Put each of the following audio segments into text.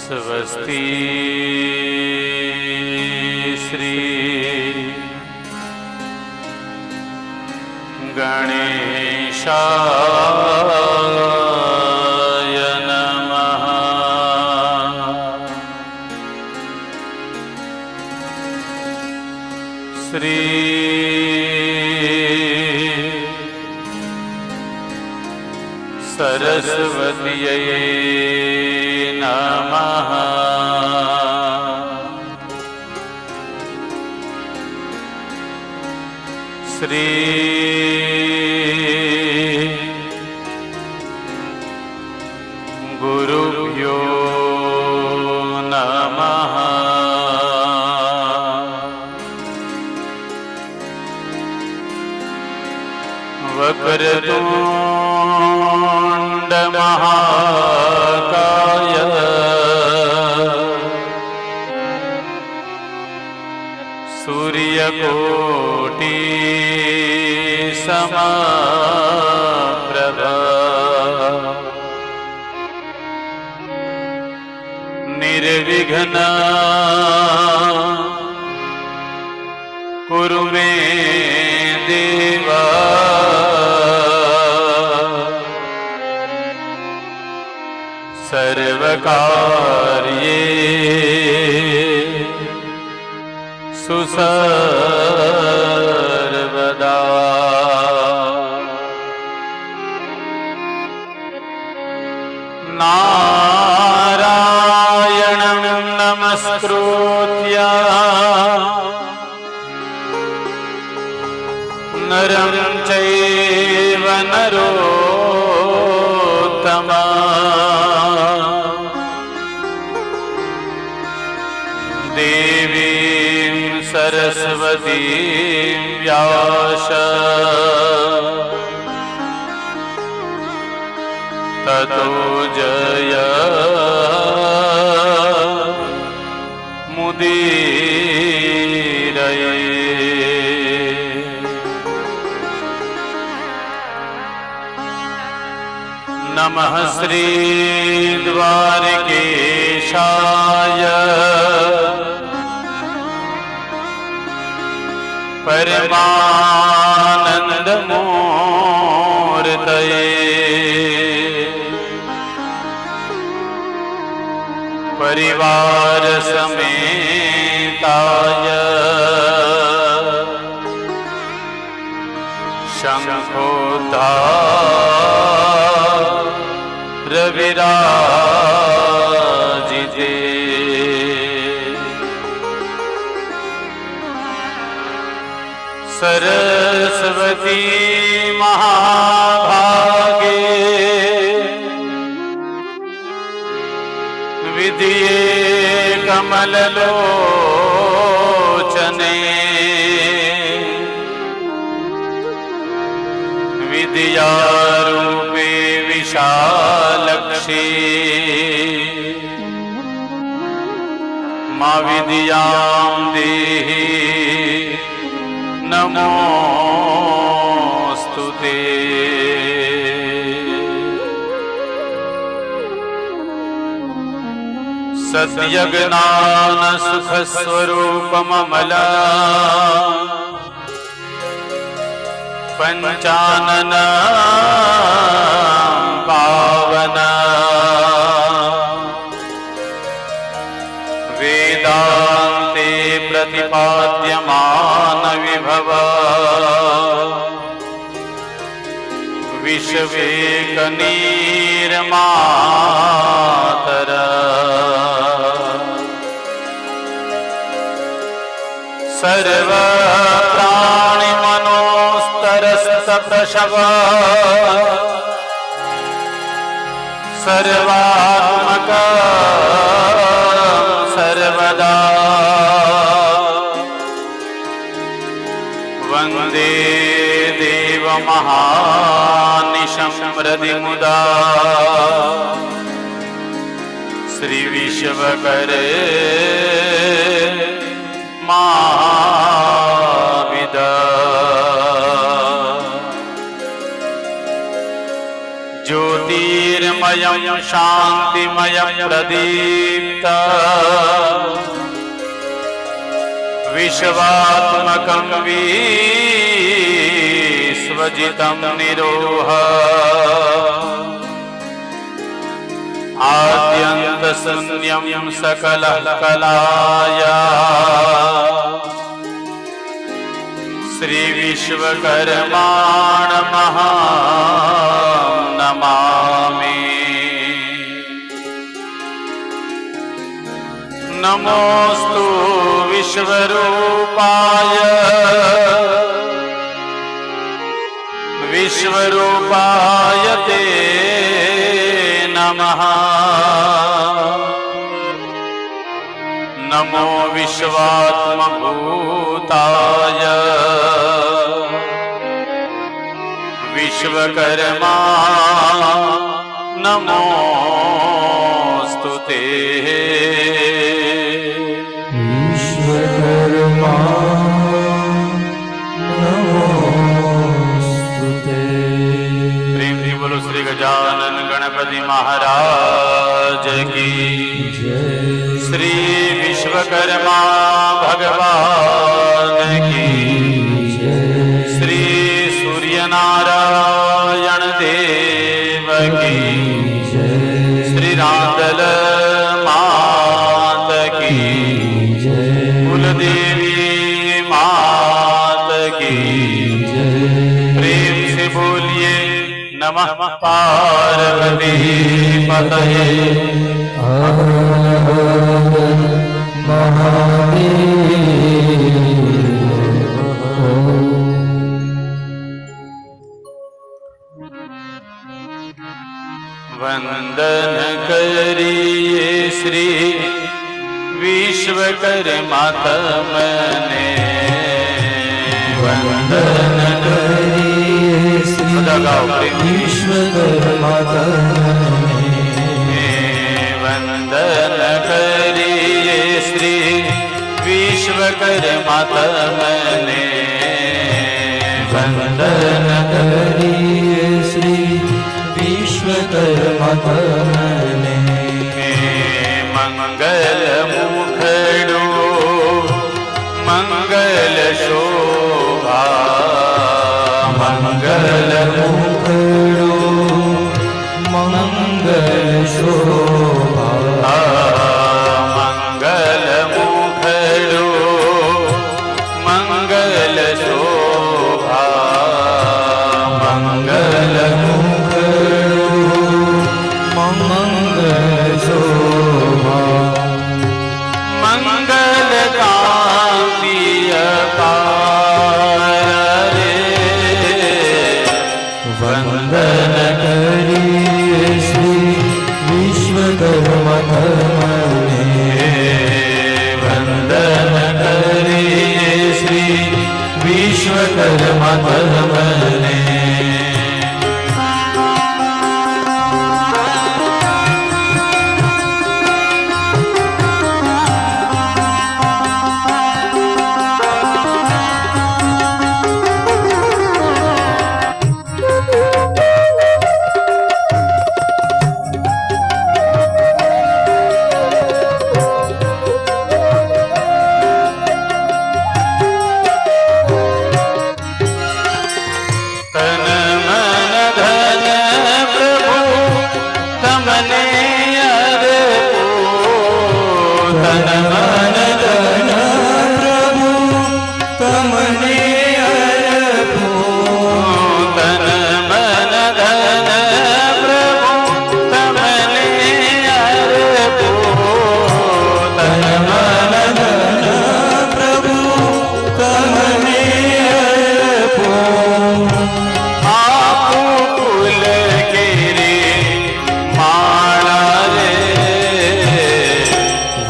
स्वस्ति श्री गणेशाय नमः। श्री सरस्वत्यै नमः। श्री गुरुभ्यो नमः। वक्रतुण्ड महाकाय सूर्यकोटि समप्रभ निर्विघ्न कुरु मे देव। सर्वकार्ये सुसर्वदा। नारायणं नमस्कृत्य नरं चैव नरोत्तमः देवीं सरस्वतीं व्यास ततो जय मुदीरये। नमः श्री द्वारकेशाय परमानन्दमूर्तये परिवार समेताय शंखोद्धार विराजिते सरस्वती महाभागे विद्ये कमललोचने विद्यारूपे विशालक्षी मा विद्यां देहि नमोस्तुते। सत्यज्ञान सुख स्वरूपममला पंचानन पावन वेदान्ते प्रतिपाद्यमान विभव विश्वेकनीर्मातर सर्व प्राणि मनोस्तरस्त प्रशव सर्वात्मक सर्वदा वन्दे देवमहानिशं हृदिमुदा श्री विश्वकरे महाविदा। ज्योतिर्मयं शान्तिमयं प्रदीप्त विश्वात्मकं विश्वजितं निरोह आद्यन्तशून्यं सकलः कलाया श्री विश्वकर्माणमः नमामि। नमोस्तु विश्वरूपाय विश्वरूपाय ते नमः। नमो विश्वात्मभूताय विश्वकर्मा नमोस्तु ते। विश्वकर्मा नमोस्तु ते। प्रेम जी बोलो श्री गजानन गणपति महाराज की जय। श्री विश्वकर्मा भगवान की जय। श्री सूर्यनारायण देव की जय। श्री रांदल मात की जय। कुलदेवी मात की जय। प्रेम से बोलिए नमः पार्वती पतये हर हर महादेव। वंदन करिए श्री विश्वकर्मा तमने। वंदन करिए श्री विश्वकर्मा तमने। वंदन करिए श्री विश्वकर्मा तमने। वंदन करिए श्री विश्वकर्मा तमने। मंगल मुखड़ो मंगल शोभा। मंगल मुखड़ो मंगल शोभा। मंगल मुखड़ो मंगल शोभा। मंगल मंगल शोभा। मंगल कांति अपार रे। वंदन करिए श्री विश्वकर्मा तमने। वंदन करिए श्री विश्वकर्मा तमने।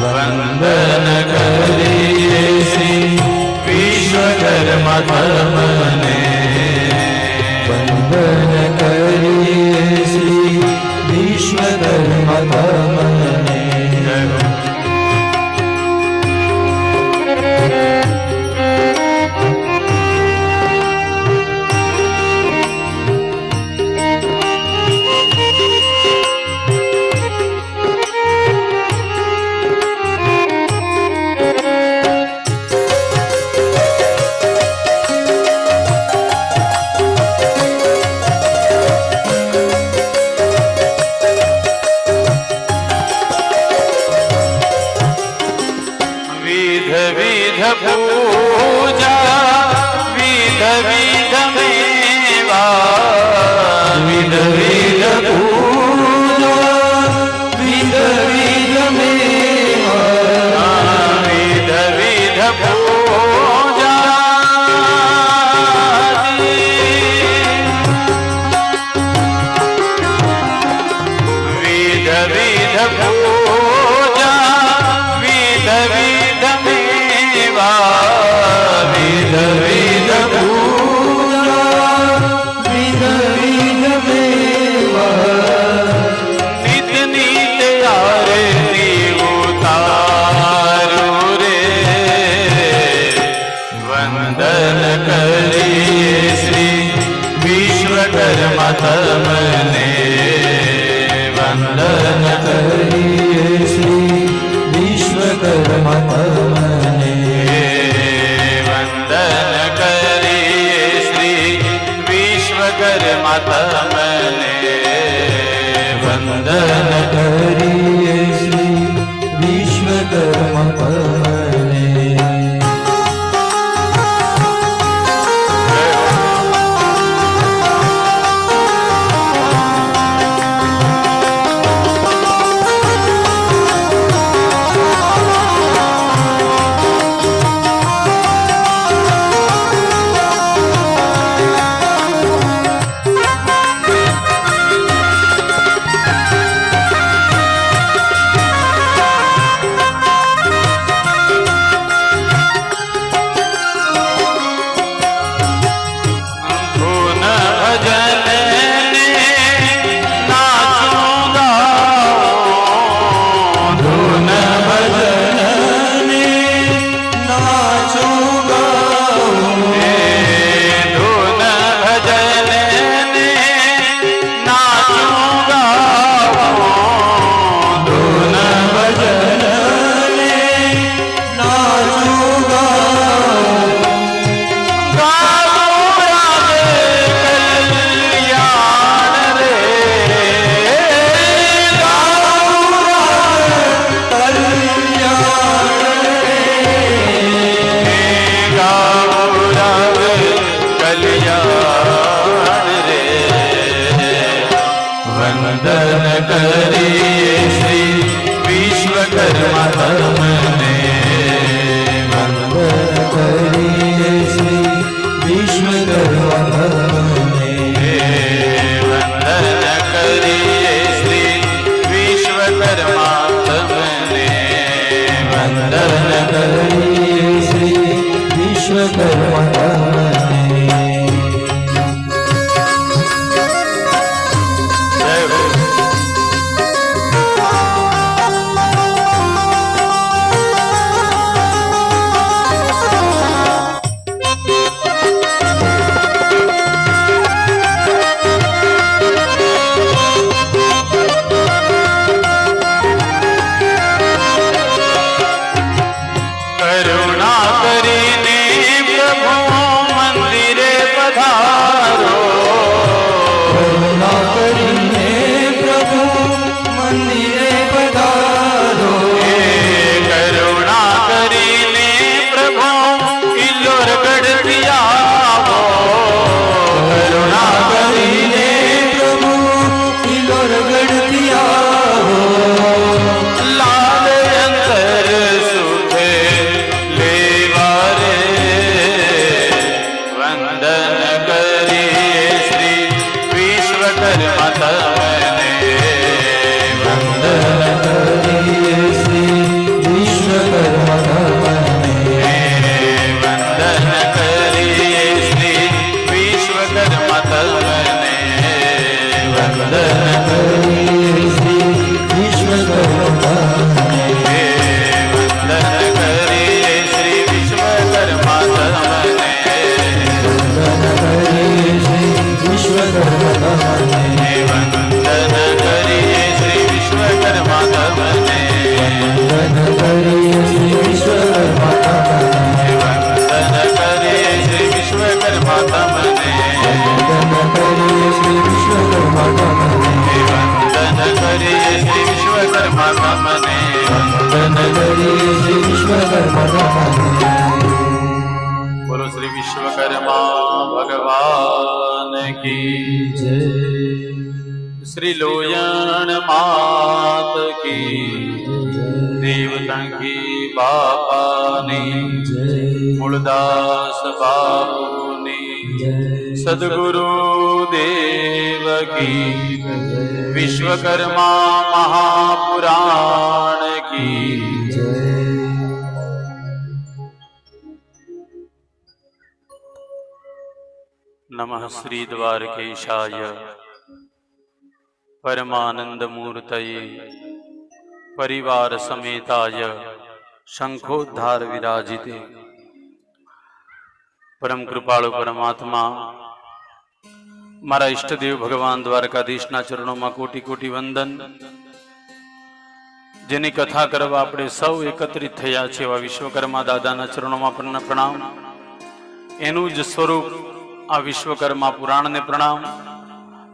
वंदन पूजा विध विध मेवा विध विध पूजा विध विध मेवा विध विध पूजा विध विध पूजा विध विध मेवा विध विध पूजा विध विध मेवा नित नित आरती उतारू रे वंदन करिए श्री विश्वकर्मा तमने वंदन करिए श्री विश्वकर्मा तमने वंदन करिए श्री विश्वकर्मा तमने वंदन करिए श्री विश्वकर्मा तमने धुन भजन नाचूंगा धुन भजन नाचूंगा धुन भजन नाचूंगा धुन भजन नाचूंगा वंदन करिए श्री विश्वकर्मा तमने वंदन करिए श्री विश्वकर्मा तमने वंदन करिए श्री विश्वकर्मा तमने वंदन करिए श्री विश्वकर्मा तमने जय हो करुणा करीने प्रभु मंदिरे पधारो करुणा करिए प्रभु मंदिरे पधारो करुणा करीने प्रभु इलोर गढ़ आओ करुणा करिए प्रभु किलोर गढ़ लाल अंतर सुखे लेवारे वंदन करिए श्री विश्वकर्मा तमने वंदन करिए श्री विश्वकर्मा तमने वंदन करिए श्री विश्वकर्मा तमने वंदन करिए श्री विश्वकर्मा तमने वंदन करिए श्री विश्वकर्मा तमने वंदन करिए श्री विश्वकर्मा तमने वंदन करिए श्री विश्वकर्मा तमने वंदन करिए श्री विश्वकर्मा तमने वंदन करिए श्री विश्वकर्मा तमने वंदन करिए श्री विश्वकर्मा तमने કી જય શ્રી લોયણ માત કી દેવતંકી બાપાની મૂળદાસ બાપુની સદગુરુ દેવ કી વિશ્વકર્મા મહાપુરાણ કી નમઃ શ્રી દ્વારકેશાય પરમાનંદ મૂર્તયે પરિવાર સમેતાય શંખોદ્ધાર વિરાજિતે પરમ કૃપાળુ પરમાત્મા મારા ઈષ્ટદેવ ભગવાન દ્વારકાધીશના ચરણોમાં કોટી કોટી વંદન. જેની કથા કરવા આપણે સૌ એકત્રિત થયા છે એવા વિશ્વકર્મા દાદાના ચરણોમાં પણ પ્રણામ. એનું જ સ્વરૂપ આ વિશ્વકર્મા પુરાણને પ્રણામ.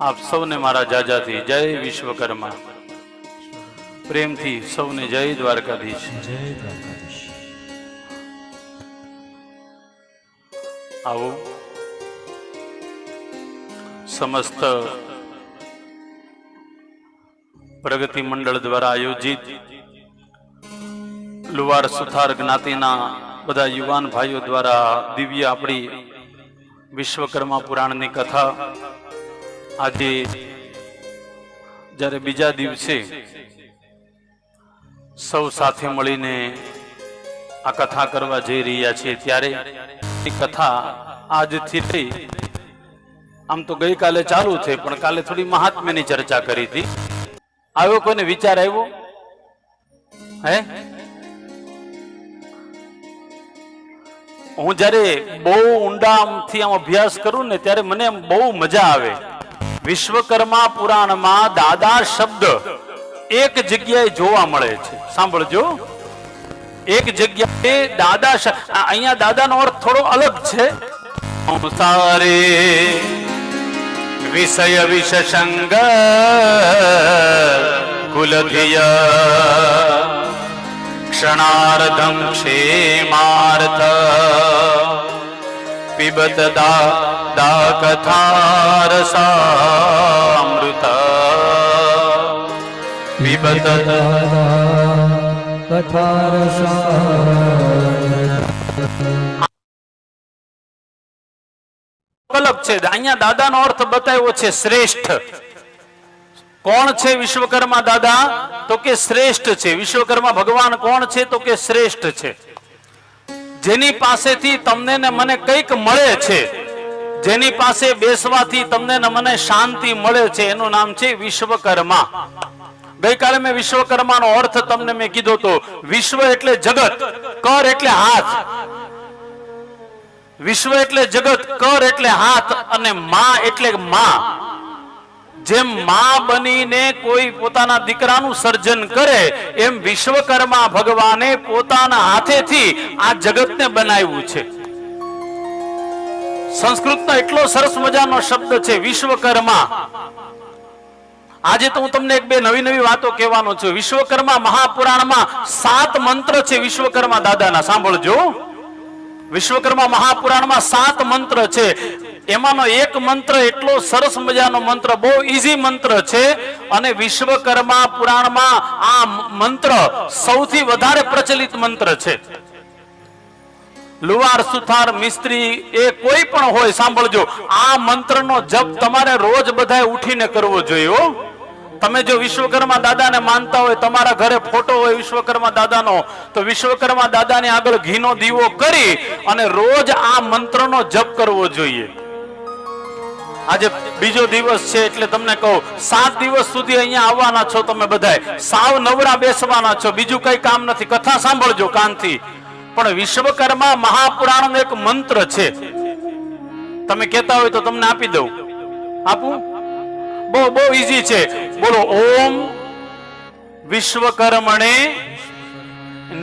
આપ સૌને મારા જાજાથી જય વિશ્વકર્મા. પ્રેમથી સૌને જય દ્વારકાધીશ. જય દ્વારકાધીશ. આવો સમસ્ત પ્રગતિ મંડળ દ્વારા આયોજિત લુવાર સુથાર જ્ઞાતિના બધા યુવાન ભાઈઓ દ્વારા દિવ્ય આપણી વિશ્વકર્મા પુરાણની કથા આજે જ્યારે બીજા દિવસે સૌ સાથે મળીને આ કથા કરવા જઈ રહ્યા છે ત્યારે કથા આજથી થઈ આમ તો ગઈકાલે ચાલુ છે પણ કાલે થોડી મહાત્મ્યની ચર્ચા કરી હતી. આવ્યો કોઈને વિચાર આવ્યો? હે હું જયારે બહુ ઊંડાથી આમ અભ્યાસ કરું ને ત્યારે મને બહુ મજા આવે. વિશ્વકર્મા પુરાણમાં દાદા શબ્દ એક જગ્યાએ જોવા મળે છે. સાંભળજો, એક જગ્યાએ દાદા અહીંયા દાદાનો અર્થ થોડો અલગ છે. સંસારે વિષય વિષસંગ કુલધિય ક્ષણાર્ધમ ક્ષેમાર્થ પિબત દા કથારસામૃત પિબત અલગ છે. અહીંયા દાદાનો અર્થ બતાવ્યો છે શ્રેષ્ઠ. કોણ છે વિશ્વકર્મા દાદા? તો કે શ્રેષ્ઠ છે. વિશ્વકર્મા ભગવાન કોણ છે? તો કે શ્રેષ્ઠ છે. જેની પાસેથી તમને ને મને કંઈક મળે છે, જેની પાસે બેસવાથી તમને ને મને શાંતિ મળે છે, એનું નામ છે વિશ્વકર્મા. ગઈકાલે મેં વિશ્વકર્માનો અર્થ તમને મેં કીધો તો વિશ્વ એટલે જગત, કર એટલે હાથ. વિશ્વ એટલે જગત, કર એટલે હાથ અને માં એટલે માં. જેમ માં બનીને કોઈ પોતાના દીકરાનું સર્જન કરે એમ વિશ્વકર્મા ભગવાને પોતાના હાથેથી આ જગતને બનાવ્યું છે. સંસ્કૃતનો એટલો સરસ મજાનો શબ્દ છે વિશ્વકર્મા. આજે તો હું તમને એક બે નવી નવી વાતો કહેવાનો છું. વિશ્વકર્મા મહાપુરાણમાં 7 મંત્ર છે વિશ્વકર્મા દાદાના. સાંભળજો, વિશ્વકર્મા મહાપુરાણમાં 7 મંત્ર છે. એમાંનો એક મંત્ર એટલો સરસ મજાનો મંત્ર, બહુ ઈઝી મંત્ર છે અને વિશ્વકર્મા પુરાણમાં આ મંત્ર સૌથી વધારે પ્રચલિત મંત્ર છે. લુવાર સુથાર મિસ્ત્રી એ કોઈ પણ હોય, સાંભળજો, આ મંત્રનો જપ તમારે રોજ બધાએ ઉઠીને કરવો જોઈએ. તમે જો વિશ્વકર્મા દાદાને માનતા હોય, તમારા ઘરે ફોટો હોય વિશ્વકર્મા દાદાનો, તો વિશ્વકર્મા દાદાને આગળ ઘીનો દીવો કરી અને રોજ આ મંત્રનો જપ કરવો જોઈએ. આજે બીજો દિવસ છે એટલે તમને કહું, 7 દિવસ સુધી અહીંયા આવવાના છો તમે બધાએ, સાવ નવરા બેસવાના છો, બીજું કઈ કામ નથી. કથા સાંભળજો કાનથી. પણ વિશ્વકર્મા મહાપુરાણનો એક મંત્ર છે, તમે કહેતા હોય તો તમને આપી દઉં. આપું? બહુ બહુ ઈઝી છે. બોલો, ઓમ વિશ્વકર્મણે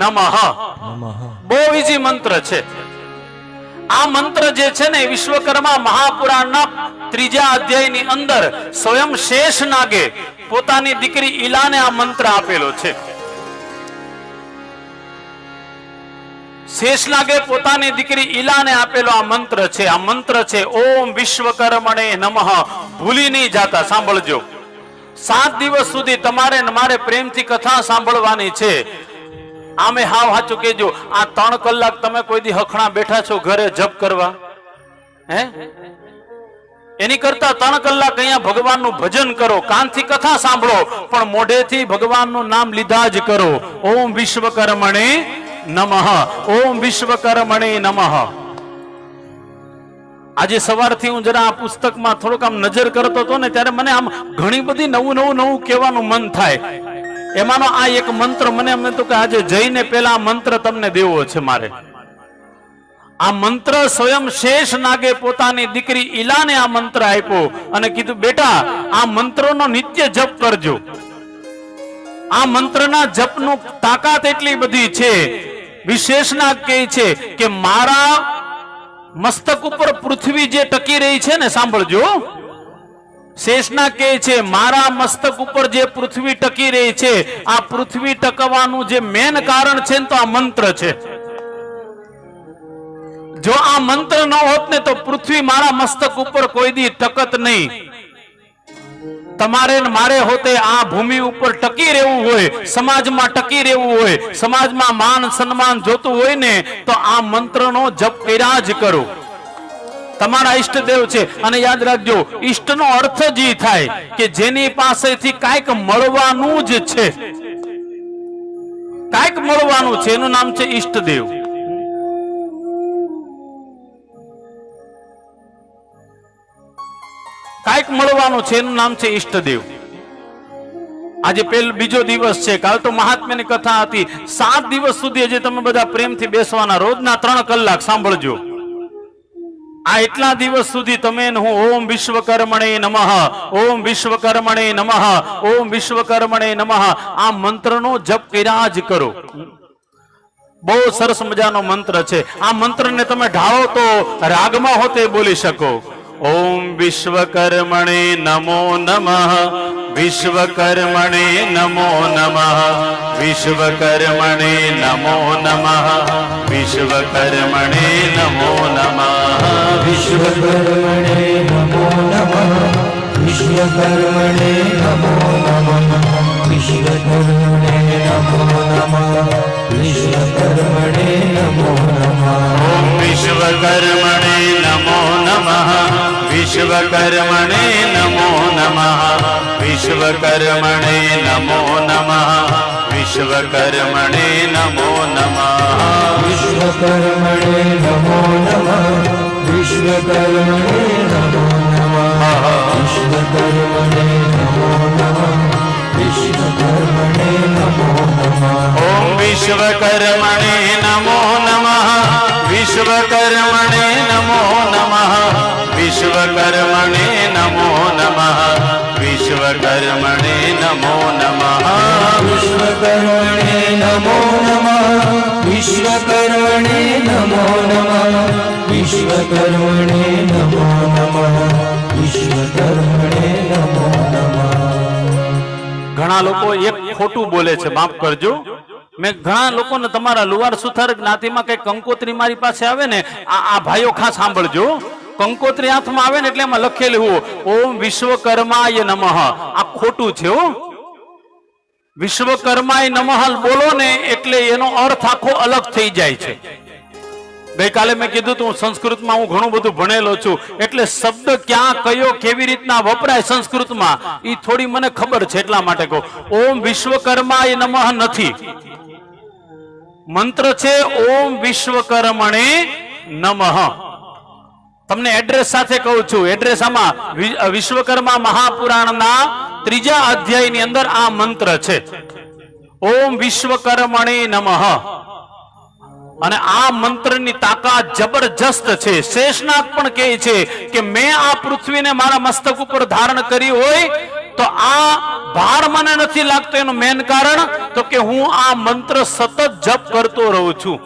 નમઃ. બહુ ઈઝી મંત્ર છે. આ મંત્ર જે છે ને વિશ્વકર્મા મહાપુરાણના 3જા અધ્યાયની અંદર સ્વયં શેષનાગે પોતાની દીકરી ઈલાને આ મંત્ર આપેલો છે. શેષનાગે પોતાની દીકરી ઈલાને આપેલો આ મંત્ર છે. આ મંત્ર છે ઓમ વિશ્વકર્મણે નમઃ. ભૂલી નહીં જાતા, સાંભળજો. 7 દિવસ સુધી તમારે ને મારે પ્રેમથી કથા સાંભળવાની છે. આમે હાવ સાચું કેજો, આ 3 કલાક તમે કોઈ દી હખણા બેઠા છો ઘરે જપ કરવા? હે? એની કરતા 3 કલાક અહીંયા ભગવાનનું ભજન કરો, કાનથી કથા સાંભળો, પણ મોઢેથી ભગવાનનું નામ લીધા જ કરો. ઓમ વિશ્વકર્મણે નમઃ, ઓમ વિશ્વકર્મણે નમઃ. આજે સવારથી હું જરા આ પુસ્તકમાં થોડોક આમ નજર કરતો હતો ને, ત્યારે મને આમ ઘણી બધી નવું કહેવાનું મન થાય. એમાંનો આ એક મંત્ર મને એમ તો કે આજે જઈને પેલા આ મંત્ર તમને દેવો છે મારે. આ મંત્ર સ્વયં શેષ નાગે પોતાની દીકરી ઈલાને આ મંત્ર આપ્યો અને કીધું બેટા આ મંત્રનો નિત્ય જપ કરજો. આ મંત્રના જપનું તાકાત એટલી બધી છે, વિશેષનાગ કહે છે કે મારા મસ્તક ઉપર પૃથ્વી જે ટકી રહી છે ને, સાંભળજો, શેષનાગ કહે છે મારા મસ્તક ઉપર જે પૃથ્વી ટકી રહી છે, આ પૃથ્વી ટકવાનું જે મેન કારણ છે ને તો આ મંત્ર છે. જો આ મંત્ર ન હોત ને તો પૃથ્વી મારા મસ્તક ઉપર કોઈ દી ટકત નહીં. તમારે મારે હોતે આ ભૂમિ ઉપર ટકી રહેવું હોય, સમાજમાં ટકી રહેવું હોય, સમાજમાં માન સન્માન જોતું હોય ને તો આ મંત્રનો જપ કર્યા જ કરો. તમારા ઈષ્ટદેવ છે. અને યાદ રાખજો, ઈષ્ટનો અર્થ જ ઈ થાય કે જેની પાસેથી કાંઈક મળવાનું જ છે, કાંઈક મળવાનું છે, એનું નામ છે ઈષ્ટદેવ. કાંઈક મળવાનું છે એનું નામ છે ઈષ્ટદેવ. આજે બીજો દિવસ છે, કાલ તો મહાત્મ્યની કથા હતી. 7 દિવસ સુધી હજી તમે બધા પ્રેમથી બેસવાના, રોજના 3 કલાક સાંભળજો. આ એટલા દિવસ સુધી તમે હું ઓમ વિશ્વકર્મણે નમઃ, ઓમ વિશ્વકર્મણે નમઃ, ઓમ વિશ્વકર્મણે નમઃ આ મંત્રનો જપ કર્યા જ કરો. બહુ સરસ મજાનો મંત્ર છે. આ મંત્રને તમે ઢાળો તો રાગમાં હોતે બોલી શકો. ઓમ વિશ્વકર્મણે નમો નમઃ, વિશ્વકર્મણે નમો નમઃ, વિશ્વકર્મણે નમો નમઃ, વિશ્વકર્મણે નમો નમઃ, વિશ્વકર્મણે નમો નમઃ, વિશ્વકર્મણે નમો નમઃ, વિશ્વકર્મણે નમો નમઃ, વિશ્વકર્મણે નમો નમઃ. ઓમ વિશ્વકર્મણે નમો નમઃ, વિશ્વકર્મણે નમો નમઃ, વિશ્વકર્મણે નમો નમઃ, વિશ્વકર્મણે નમો નમઃ, વિશ્વકર્મણે નમો નમઃ, વિશ્વકર્મણે નમો નમઃ, વિશ્વકર્મણે નમો નમઃ, વિશ્વકર્મણે નમો નમઃ. ઓમ વિશ્વકર્મણે નમો નમઃ, વિશ્વકર્મણે નમો નમઃ, વિશ્વકર્મણે નમો નમઃ, વિશ્વકર્મણે નમો નમઃ, વિશ્વકર્મણે નમો નમઃ, વિશ્વકર્મણે નમો નમઃ, વિશ્વકર્મણે નમો નમઃ, વિશ્વકર્મણે નમો નમઃ. ઘણા લોકો એક ખોટું બોલે છે, માફ કરજો. મેં ઘણા લોકોને તમારા લુવાર સુથાર જ્ઞાતિમાં કઈ કંકોત્રી મારી પાસે આવે ને, આ ભાઈઓ ખાસ સાંભળજો, કંકોત્રી હાથમાં આવે ને એટલે એમાં લખેલું ઓમ વિશ્વકર્માય નમઃ. આ ખોટું છે હો. વિશ્વકર્માય નમઃ બોલો ને એટલે એનો અર્થ આખો અલગ થઈ જાય છે. ગઈકાલે મેં કીધું તું સંસ્કૃતમાં હું ઘણું બધું ભણેલો છું, એટલે શબ્દ ક્યાં કયો કેવી રીતના વપરાય સંસ્કૃતમાં એ થોડી મને ખબર છે, એટલા માટે કહું. ઓમ વિશ્વકર્માય નમઃ નથી, મંત્ર છે ઓમ વિશ્વકર્મણે નમઃ. તમને એડ્રેસ સાથે કહું છું. એડ્રેસ આમાં વિશ્વકર્મા મહાપુરાણના 3જા અધ્યાયની અંદર આ મંત્ર છે, ઓમ વિશ્વકર્મણે નમઃ. અને આ મંત્રની તાકાત જબરજસ્ત છે. શેષનાગ પણ કહે છે કે મેં આ પૃથ્વીને મારા મસ્તક ઉપર ધારણ કરી હોય તો આ ભાર મને નથી લાગતો. એનું મેન કારણ તો કે હું આ મંત્ર સતત જપ કરતો રહું છું.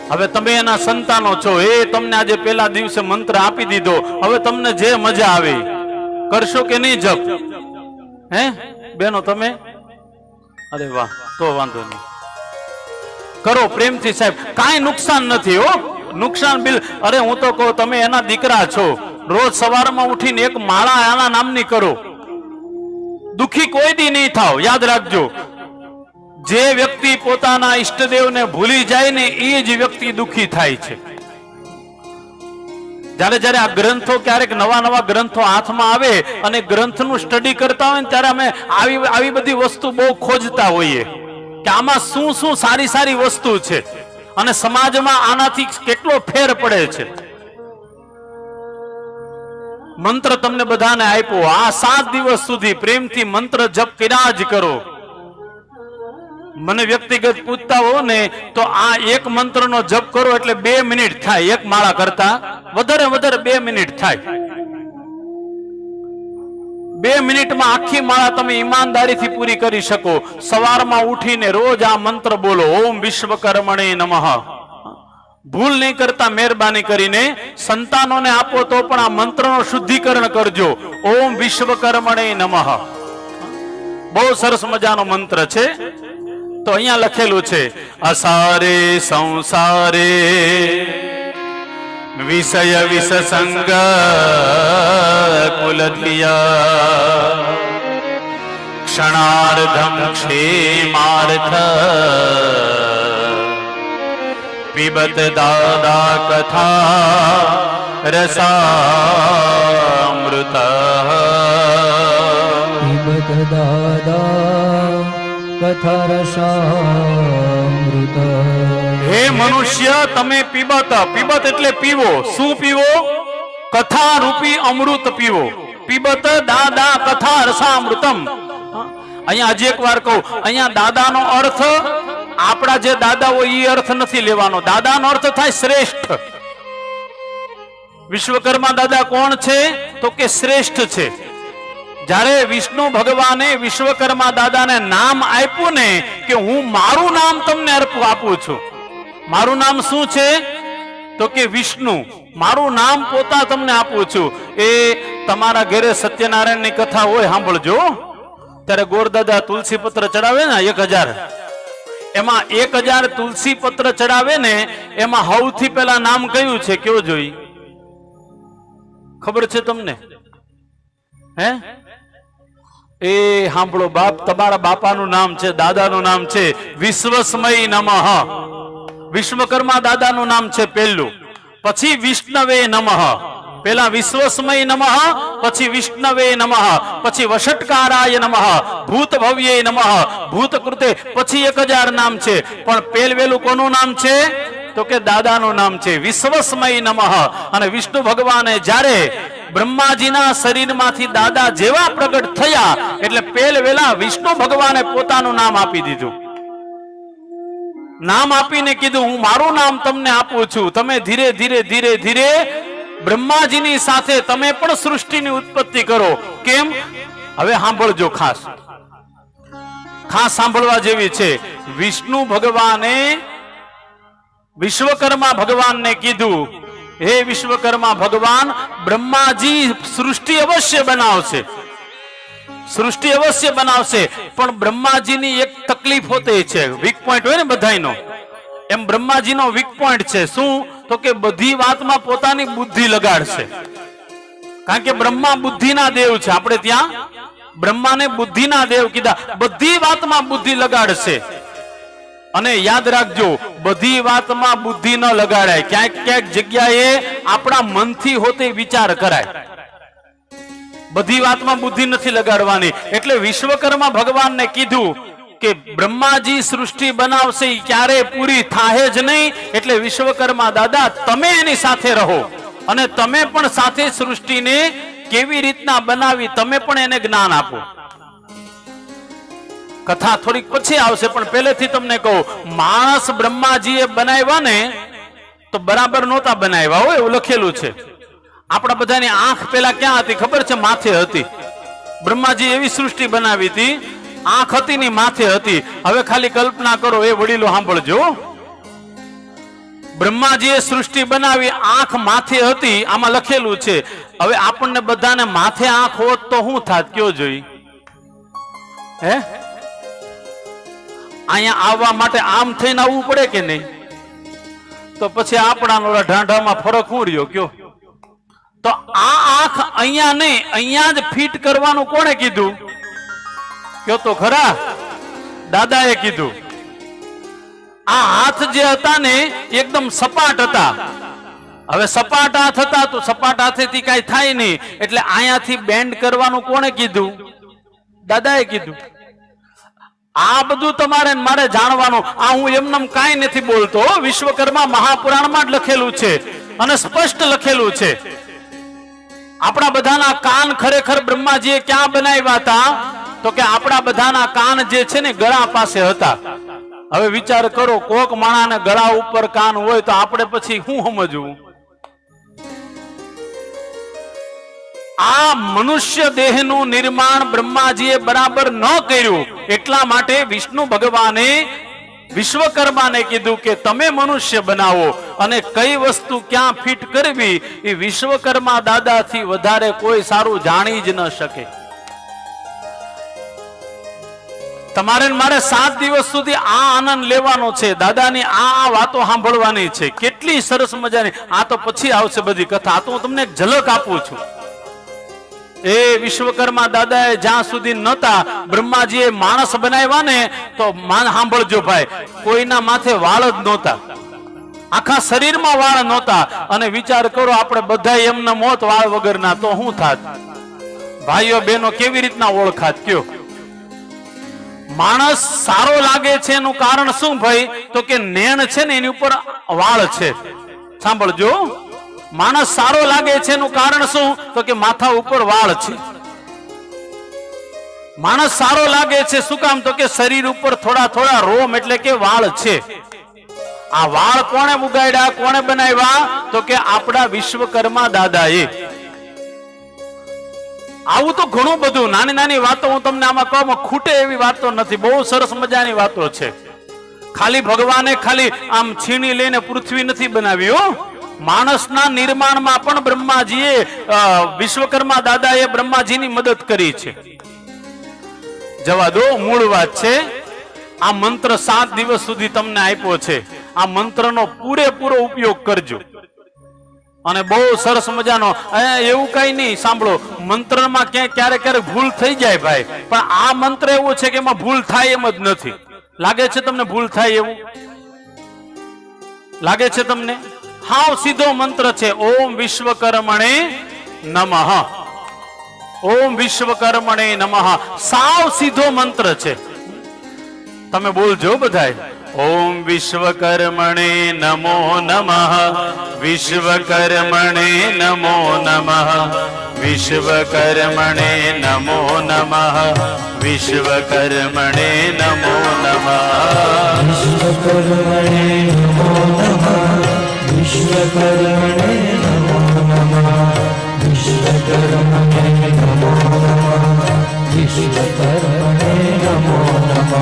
હવે તમે એના સંતાનો છો, એ તમને આજે પેલા દિવસે મંત્ર આપી દીધો, હવે તમને જે મજા આવે કરશો કે નહીં જપ? હે બેનો તમે? અરે વાહ, તો વાંધો નહીં. કરો પ્રેમથી સાહેબ, કાંઈ નુકસાન નથી હો, નુકસાન બિલ. અરે હું તો કહું, તમે એના દીકરા છો, રોજ સવારમાં ઉઠીને એક માળા આના નામની કરો, દુખી કોઈ દી નહીં થાવ. યાદ રાખજો, જે વ્યક્તિ પોતાના ઈષ્ટદેવને ભૂલી જાય ને એ જ વ્યક્તિ દુખી થાય છે. જ્યારે જ્યારે આ ગ્રંથો, ક્યારેક નવા નવા ગ્રંથો હાથમાં આવે અને ગ્રંથનું સ્ટડી કરતા હોય ને ત્યારે અમે આવી બધી વસ્તુ બહુ ખોજતા હોઈએ કે આમાં શું શું સારી સારી વસ્તુ છે અને સમાજમાં આનાથી કેટલો ફેર પડે છે. મંત્ર તમને બધાને આપ્યો, આ 7 દિવસ સુધી પ્રેમથી મંત્ર જપ કર્યા જ કરો. મને વ્યક્તિગત પૂછતા હો ને તો આ એક મંત્રનો જપ કરો એટલે 2 મિનિટ થાય, એક માળા કરતા વધારે 2 મિનિટ થાય. 2 મિનિટમાં આખી માળા તમે ઈમાનદારીથી પૂરી કરી શકો. સવારમાં ઉઠીને રોજ આ મંત્ર બોલો, ઓમ વિશ્વકર્મણે નમઃ. ભૂલ નહીં કરતા, મહેરબાની કરીને. સંતાનોને આપો તો પણ આ મંત્રનો શુદ્ધિકરણ કરજો, ઓમ વિશ્વકર્મણે નમઃ. બહુ સરસ મજાનો મંત્ર છે. તો અહીંયા લખેલું છે, અસારે સંસારે વિષય વિસંગ કુલધિયા ક્ષણાર્ધમ ક્ષેમાર્થ પીબત દાદા કથા રસામૃત. પીબત દાદા કથા રસામૃત. હે મનુષ્ય, તમે પીબત, પીબત એટલે પીવો. શું પીવો? કથા રૂપી અમૃત પીવો. પીબત દાદા કથા રસામૃતમ. અહીંયા હજી એક વાર કહું, અહીંયા દાદાનો અર્થ આપણા જે દાદા હોય એ અર્થ નથી લેવાનો. દાદાનો અર્થ થાય શ્રેષ્ઠ. વિશ્વકર્મા દાદા કોણ છે? તો કે શ્રેષ્ઠ છે. જ્યારે વિષ્ણુ ભગવાને વિશ્વકર્મા દાદાને નામ આપ્યું ને કે હું મારું નામ તમને આપું છું. મારું નામ શું છે? તો કે વિષ્ણુ. મારું નામ પોતા તમને આપું છું. એ તમારા ઘરે સત્યનારાયણની કથા હોય, સાંભળજો. ત્યારે ગોરદાદા તુલસી પત્ર ચડાવે ને 1000, એમાં 1000 તુલસી પત્ર ચડાવે ને એમાં સૌથી પહેલા નામ કયું છે? કયો જોઈ? ખબર છે તમને? હે? એ સાંભળો બાપ, તમારા બાપાનું નામ છે, દાદાનું નામ છે વિશ્વસ્મય નમઃ. વિશ્વકર્મા દાદાનું નામ છે પહેલું, પછી વિષ્ણવે નમઃ. પહેલા વિશ્વસ્મય નમઃ, પછી વિષ્ણવે નમઃ, પછી વષટકારાય નમઃ, ભૂત ભવ્યે નમઃ, ભૂત કૃતે. પછી 1000 નામ છે, પણ પહેલું કોનું નામ છે? તો કે દાદાનું નામ છે વિશ્વસ્મય નમઃ. અને વિષ્ણુ ભગવાને જ્યારે બ્રહ્માજીના શરીરમાંથી દાદા જેવા પ્રગટ થયા એટલે પહેલા વિષ્ણુ ભગવાને પોતાનું નામ આપી દીધું. નામ આપીને કીધું, હું મારું નામ તમને આપું છું. તમે ધીરે ધીરે ધીરે ધીરે બ્રહ્માજીની સાથે તમે પણ સૃષ્ટિની ઉત્પત્તિ કરો. કેમ? હવે સાંભળજો, ખાસ સાંભળવા જેવી છે. વિષ્ણુ ભગવાને વિશ્વકર્મા ભગવાનને કીધું, હે વિશ્વકર્મા ભગવાન, બ્રહ્માજી સૃષ્ટિ અવશ્ય બનાવશે, સૃષ્ટિ અવશ્ય બનાવશે, પણ બ્રહ્માજીની એક તકલીફ હોતી છે, વીક પોઈન્ટ હોય ને બધાયનો, એમ બ્રહ્માજીનો વીક પોઈન્ટ છે. શું? તો કે બધી વાતમાં પોતાની બુદ્ધિ લગાડશે. કારણ કે બ્રહ્મા બુદ્ધિના દેવ છે. આપણે ત્યાં બ્રહ્માને બુદ્ધિના દેવ કીધા. બધી વાતમાં બુદ્ધિ લગાડશે. અને યાદ રાખજો, બધી વાતમાં બુદ્ધિ ન લગાડાય. ક્યાંક ક્યાંક જગ્યાએ આપણા મનથી હોતે વિચાર કરાય. બધી વાતમાં બુદ્ધિ નથી લગાડવાની. એટલે વિશ્વકર્મા ભગવાનને કીધું કે બ્રહ્માજી સૃષ્ટિ બનાવશે, એ ક્યારે પૂરી થાય જ નહીં. એટલે વિશ્વકર્મા દાદા, તમે એની સાથે રહો અને તમે પણ સાથે સૃષ્ટિને કેવી રીતના બનાવી તમે પણ એને જ્ઞાન આપો. કથા થોડીક પછી આવશે, પણ પહેલેથી તમને કહું, માણસ બ્રહ્માજીએ બનાવ્યા ને તો બરાબર નહોતા બનાવ્યા હોય, એવું લખેલું છે. આપણા બધાની આંખ પેલા ક્યાં હતી ખબર છે? માથે હતી. બ્રહ્માજી એવી સૃષ્ટિ બનાવી હતી, આંખ હતી ની માથે હતી. હવે ખાલી કલ્પના કરો, એ વડીલો સાંભળજો. બ્રહ્માજીએ સૃષ્ટિ બનાવી, આંખ માથે હતી, આમાં લખેલું છે. હવે આપણને બધાને માથે આંખ હોત તો શું થાત? કયો જોઈ? હે? અહીંયા આવવા માટે આમ થઈને આવવું પડે કે નહીં? તો પછી આપણા ઢાંઢામાં ફરક શું રહ્યો કયો? તો આ આંખ અહીંયા નહીં, અહીંયા જ ફિટ કરવાનું કોણે કીધું કયો તો ખરા? દાદાએ કીધું. આ હાથ જે હતા ને એકદમ સપાટ હતા. હવે સપાટ હાથ હતા તો સપાટ હાથેથી કઈ થાય નહીં, એટલે અહીંયાથી બેન્ડ કરવાનું કોણે કીધું? દાદાએ કીધું. આ બધું તમારે મારે જાણવાનું. આ હું એમનેમ કાંઈ નથી બોલતો, વિશ્વકર્મા મહાપુરાણમાં જ લખેલું છે અને સ્પષ્ટ લખેલું છે. આપણા બધાના કાન ખરેખર બ્રહ્માજીએ ક્યાં બનાવ્યા હતા? તો કે આપણા બધાના કાન જે છે ને ગળા પાસે હતા. હવે વિચાર કરો, કોક માણાને ગળા ઉપર કાન હોય તો આપણે પછી શું સમજવું? આ મનુષ્ય દેહનું નિર્માણ બ્રહ્માજીએ બરાબર ન કર્યું, એટલા માટે વિષ્ણુ ભગવાને વિશ્વકર્માને કીધું કે તમે મનુષ્ય બનાવો, અને કઈ વસ્તુ ક્યાં ફિટ કરવી એ વિશ્વકર્મા દાદાથી વધારે કોઈ સારું જાણી જ ન શકે. તમારે મારે 7 દિવસ સુધી આ આનંદ લેવાનો છે, દાદાની આ વાતો સાંભળવાની છે. કેટલી સરસ મજાની. આ તો પછી આવશે બધી કથા, આ તો હું તમને એક ઝલક આપું છું. એ વિશ્વકર્મા દાદાએ જ્યાં સુધી નતા, બ્રહ્માજીએ માણસ બનાવ્યા ને તો સાંભળજો ભાઈ, કોઈના માથે વાળ જ નહોતા, આખા શરીરમાં વાળ નહોતા. અને વિચાર કરો, આપણે બધા એમના મોત વાળ વગરના, તો શું થાત? ભાઈઓ બહેનો કેવી રીતના ઓળખાત કયો? માણસ સારો લાગે છે એનું કારણ શું ભાઈ? તો કે નેણ છે ને એની ઉપર વાળ છે. સાંભળજો, માણસ સારો લાગે છે એનું કારણ શું? તો કે માથા ઉપર વાળ છે. માણસ સારો લાગે છે શું કામ? તો કે શરીર ઉપર થોડા થોડા રોમ એટલે કે વાળ છે. આ વાળ કોણે ઉગાડ્યા, કોણે બનાવ્યા? તો કે આપણા વિશ્વકર્મા દાદાએ. આવું તો ઘણું બધું, નાની નાની વાતો હું તમને આમાં કહું, ખૂટે એવી વાતો નથી, બહુ સરસ મજાની વાતો છે. ખાલી ભગવાને ખાલી આમ છીણી લઈને પૃથ્વી નથી બનાવી હો. માણસના નિર્માણમાં પણ બ્રહ્માજીએ, વિશ્વકર્મા દાદાએ બ્રહ્માજીની મદદ કરી છે. જવા દો, મૂળ વાત છે. આ મંત્ર 7 દિવસ સુધી તમને આપ્યો છે. આ મંત્રનો પૂરેપૂરો ઉપયોગ કરજો. અને બહુ સરસ મજાનો, એવું કઈ નહીં. સાંભળો, મંત્રમાં ક્યાંક ક્યારેક ભૂલ થઈ જાય ભાઈ, પણ આ મંત્ર એવો છે કે એમાં ભૂલ થાય એમ જ નથી. લાગે છે તમને ભૂલ થાય એવું? લાગે છે તમને? હાવ સીધો મંત્ર છે. ઓમ વિશ્વકર્મણે નમઃ. ઓમ વિશ્વકર્મણે નમઃ. સાવ સીધો મંત્ર છે. તમે બોલજો બધાય. ઓમ વિશ્વકર્મણે નમો નમઃ. વિશ્વકર્મણે નમો નમઃ. વિશ્વકર્મણે નમો નમઃ. વિશ્વકર્મણે નમો નમઃ. વિશ્વકર્મણે નમો નમઃ. વિશ્વકર્મણે નમો નમઃ. વિશ્વકર્મણે નમો નમઃ. વિશ્વકર્મણે નમો નમઃ.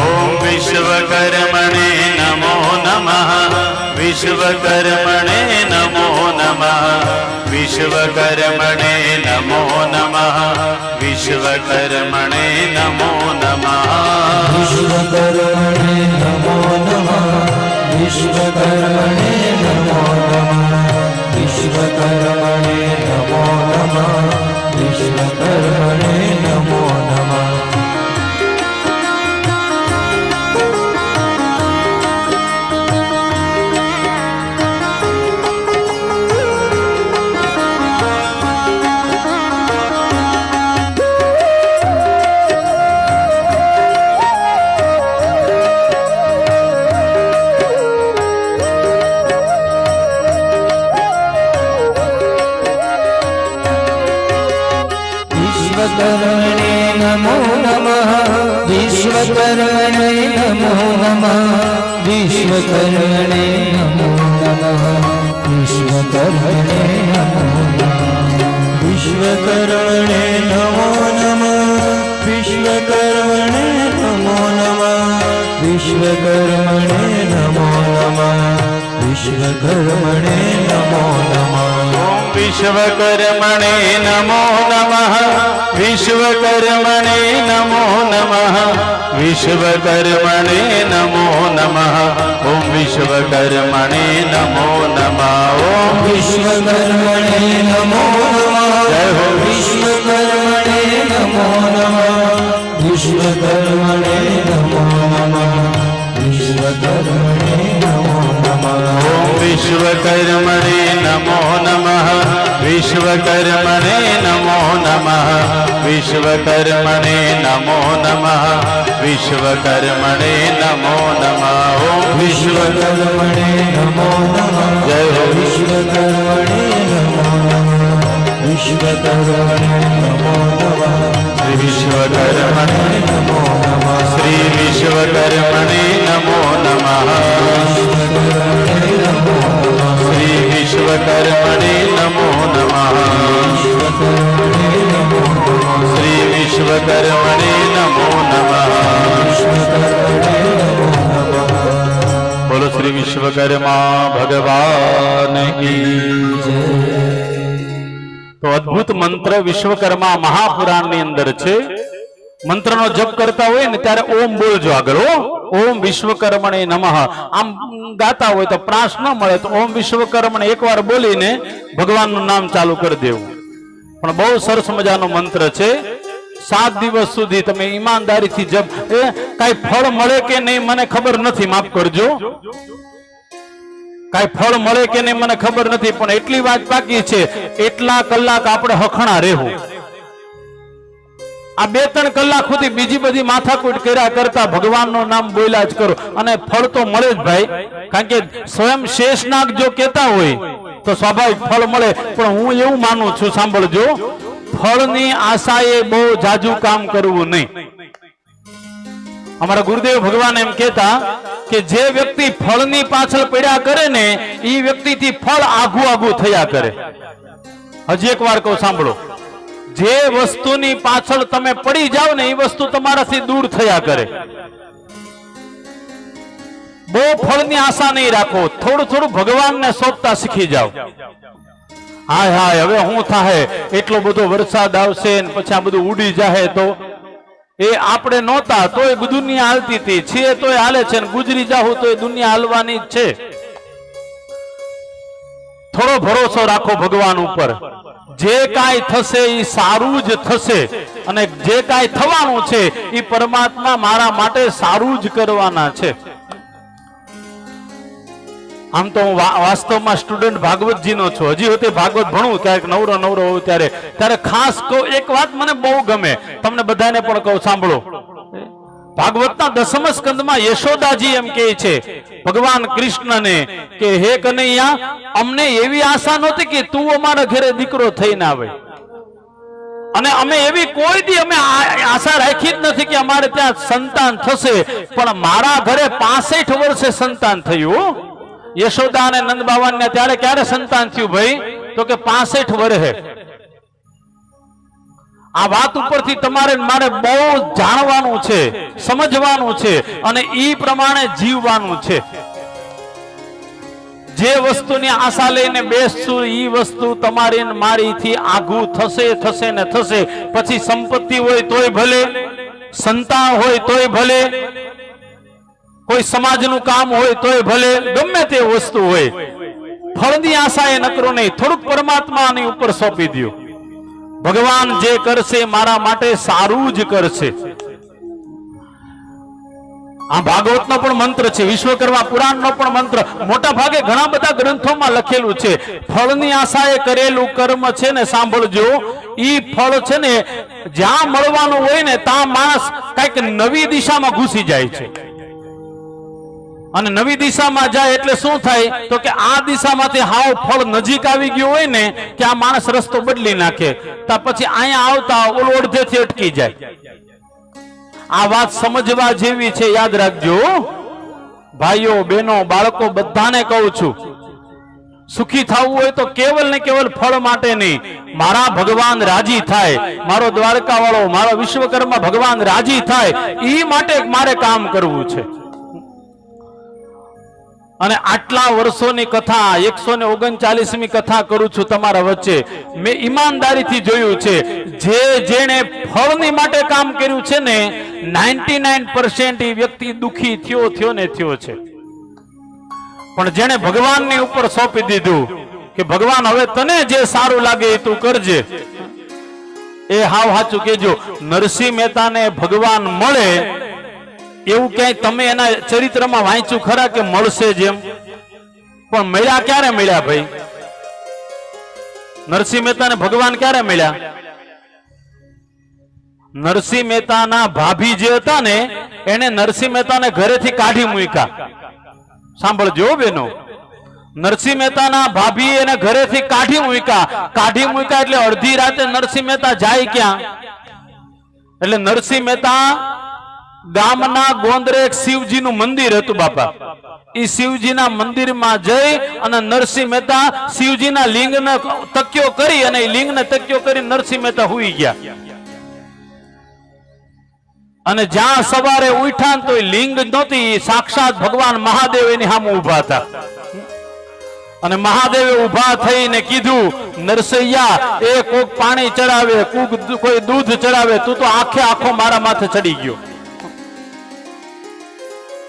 ઓમ વિશ્વકર્મણે નમો નમઃ. વિશ્વકર્મણે નમો નમઃ. વિશ્વકર્મણે નમો નમઃ. વિશ્વકર્મણે નમો નમઃ. વિશ્વકર્મણે નમો નમઃ. વિશ્વકર્મણે નમો નમઃ. વિશ્વકર્મણે નમો નમઃ. વિશ્વકર્મણે નમો નમઃ. વિશ્વકર્મણે નમો નમઃ. વિશ્વકર્મણે નમો નમઃ. વિશ્વકર્મણે નમો નમઃ. વિશ્વકર્મણે નમો નમઃ. વિશ્વકર્મણે નમો નમઃ. વિશ્વકર્મણે નમો નમઃ. વિશ્વકર્મણે નમો નમઃ. વિશ્વકર્મણે નમો નમઃ. વિશ્વકર્મણે નમો નમઃ. વિશ્વકર્મણે નમો નમઃ. વિશ્વકર્મણે નમો નમઃ ઓમ વિશ્વકર્મણે નમો નમઃ ઓમ વિશ્વકર્મણે નમો નમઃ જય હો વિશ્વકર્મણે નમો નમઃ વિશ્વકર્મણે નમો નમઃ વિશ્વકર્મણે નમો નમઃ ઓમ વિશ્વકર્મણે નમો નમઃ વિશ્વકર્મણે નમો નમઃ વિશ્વકર્મણે નમો નમઃ વિશ્વકર્મણે નમો નમઃ ઓમ વિશ્વકર્મણે નમો નમઃ જય હો વિશ્વકર્મણે નમો નમઃ વિશ્વકર્મણે નમો નમઃ શ્રી વિશ્વકર્મણે નમો નમઃ શ્રી વિશ્વકર્મણે નમો નમઃ શ્રી વિશ્વકર્મણે નમો નમઃ શ્રી વિશ્વકર્મણે નમો નમઃ બોલો શ્રી વિશ્વકર્મા ભગવાન કી તો અદ્ભુત મંત્ર વિશ્વકર્મા મહાપુરાણની અંદર છે. મંત્રનો જપ કરતા હોય ને ત્યારે ઓમ બોલજો આગળ. ઓમ વિશ્વકર્મણે નમઃ આમ ગાતા હોય તો પ્રાસ ન મળે તો ઓમ વિશ્વકર્મણે એકવાર બોલીને ભગવાનનું નામ ચાલુ કરી દેવું. પણ બહુ સરસ મજાનો મંત્ર છે. 7 દિવસ સુધી તમે ઈમાનદારીથી જપ. કઈ ફળ મળે કે નહીં મને ખબર નથી, માફ કરજો. કઈ ફળ મળે કે નહીં મને ખબર નથી, પણ એટલી વાત બાકી છે, એટલા કલાક આપણે હખણા રહેવું. આ 2-3 કલાક સુધી બીજી બધી માથાકૂટ કર્યા કરતા ભગવાનનું નામ બોલ્યા જ કરો અને ફળ તો મળે જ ભાઈ. કારણ કે સ્વયં શેષનાગ જો કહેતા હોય તો સ્વાભાવિક ફળ મળે. પણ હું એવું માનું છું, સાંભળજો, ફળની આશાએ બહુ જાજુ કામ કરવું નહીં. અમારા ગુરુદેવ ભગવાન એમ કહેતા કે જે વ્યક્તિ ફળની પાછળ પડ્યા કરે ને એ વ્યક્તિથી ફળ આઘું થયા કરે. હજી એક વાર કહું, સાંભળો, જે વસ્તુની પાછળ તમે પડી જાઓ ને એ વસ્તુ તમારાથી દૂર થયા કરે. બહુ ફળની આશા નહીં રાખો, થોડું થોડું ભગવાનને સોંપતા શીખી જાઓ. હાય હાય હવે હું થાય, એટલો બધો વરસાદ આવશે ને પછી આ બધું ઉડી જાહે તો એ આપણે નહોતા તોય દુનિયા હાલતી હતી, છીએ તોય હાલે છે, ને ગુજરી જાહું તો એ દુનિયા હાલવાની જ છે. થોડો ભરોસો રાખો ભગવાન ઉપર. જે કાંઈ થશે એ સારું જ થશે, અને જે કાંઈ થવાનું છે એ પરમાત્મા મારા માટે સારું જ કરવાના છે. આમ તો હું વાસ્તવમાં સ્ટુડન્ટ ભાગવતજીનો છું. હજી હોતે ભાગવત ભણું ક્યારેક નવરો હોઉં ત્યારે ખાસ કહું, એક વાત મને બહુ ગમે, તમને બધાને પણ કહું, સાંભળો. ભાગવતના 10મ સ્કંદમાં યશોદાજી એમ કહે છે ભગવાન કૃષ્ણને કે હે કનૈયા, અમને એવી આશા નહોતી કે તું અમારા ઘરે દીકરો થઈને આવે, અને અમે એવી કોઈ દી અમે આશા રાખી જ નથી કે અમારે ત્યાં સંતાન થશે, પણ મારા ઘરે 65 વર્ષે સંતાન થયું. યશોદા અને નંદ બાવાને ત્યારે ક્યારે સંતાન થયું ભાઈ? તો કે 65 વર્ષે. આ વાત ઉપરથી તમારે મારે બહુ જાણવાનું છે, સમજવાનું છે, અને ઈ પ્રમાણે જીવવાનું છે. જે વસ્તુની આશા લઈને બેસશું ઈ વસ્તુ તમારી મારીથી આઘું થશે ને થશે. પછી સંપત્તિ હોય તોય ભલે, સંતાન હોય તોય ભલે, કોઈ સમાજનું કામ હોય તોય ભલે, ગમે તે વસ્તુ હોય, ફળની આશા એ નકરો નહીં. થોડુંક પરમાત્માની ઉપર સોંપી દો. ભગવાન જે કરશે મારા માટે સારું જ કરશે. આ ભાગવતનો પણ મંત્ર છે, વિશ્વકર્મા પુરાણનો પણ મંત્ર. મોટા ભાગે ઘણા બધા ગ્રંથોમાં લખેલું છે. ફળની આશાએ કરેલું કર્મ છે ને, સાંભળજો, ઈ ફળ છે ને જ્યાં મળવાનું હોય ને ત્યાં માણસ કઈક નવી દિશામાં ઘૂસી જાય છે. અને નવી દિશામાં જાય એટલે શું થાય? તો કે આ દિશામાંથી હાવ ફળ નજીક આવી ગયું હોય ને કે આ માણસ રસ્તો બદલી નાખે, તો પછી અહીંયા આવતા ઓલો અડધેથી અટકી જાય. આ વાત સમજવા જેવી છે, યાદ રાખજો ભાઈઓ, બહેનો, બાળકો, બધાને કહું છું. સુખી થવું હોય તો કેવલ ને કેવલ ફળ માટે નહીં, મારા ભગવાન રાજી થાય, મારો દ્વારકા વાળો, મારો વિશ્વકર્મા ભગવાન રાજી થાય, એ માટે મારે કામ કરવું છે. અને આટલા વર્ષોની કથા 139મી કથા કરું છું તમારા વચ્ચે, મેં ઈમાનદારીથી જોયું છે જે જેણે ફળની માટે કામ કર્યું છે ને 99% એ વ્યક્તિ દુખી થયો ને થયો છે. પણ જેણે ભગવાનની ઉપર સોંપી દીધું કે ભગવાન હવે તને જે સારું લાગે એ તું કરજે, એ હાવ સાચું કેજો. નરસિંહ મહેતાને ભગવાન મળે એવું ક્યાંય તમે એના ચરિત્રમાં વાંચ્યું ખરા કે મળશે જેમ? પણ મળ્યા ક્યારે મળ્યા ભાઈ? નરસિંહ મહેતાને ભગવાન ક્યારે મળ્યા? નરસિંહ મહેતાના ભાભી જે હતા ને એને નરસિંહ મહેતાને ઘરેથી કાઢી મૂક્યા. સાંભળજો બેનો, નરસિંહ મહેતાના ભાભી એને ઘરેથી કાઢી મૂક્યા એટલે અડધી રાતે નરસિંહ મહેતા જાય ક્યાં? એટલે નરસિંહ મહેતા ગામના ગોંદરે એક શિવજીનું મંદિર હતું બાપા, એ શિવજીના મંદિરમાં જઈ અને નરસિંહ મહેતા શિવજીના લિંગને તક્યો કરી અને લિંગને તક્યો કરી નરસિંહ મહેતા હુઈ ગયા. અને જ્યાં સવારે ઉઠ્યા તો લિંગ નહોતી, સાક્ષાત ભગવાન મહાદેવ એની સામે ઉભા હતા. અને મહાદેવે ઉભા થઈને કીધું, નરસૈયા એ કોક પાણી ચડાવે, કોઈ દૂધ ચડાવે, તું તો આખો મારા માથે ચડી ગયો.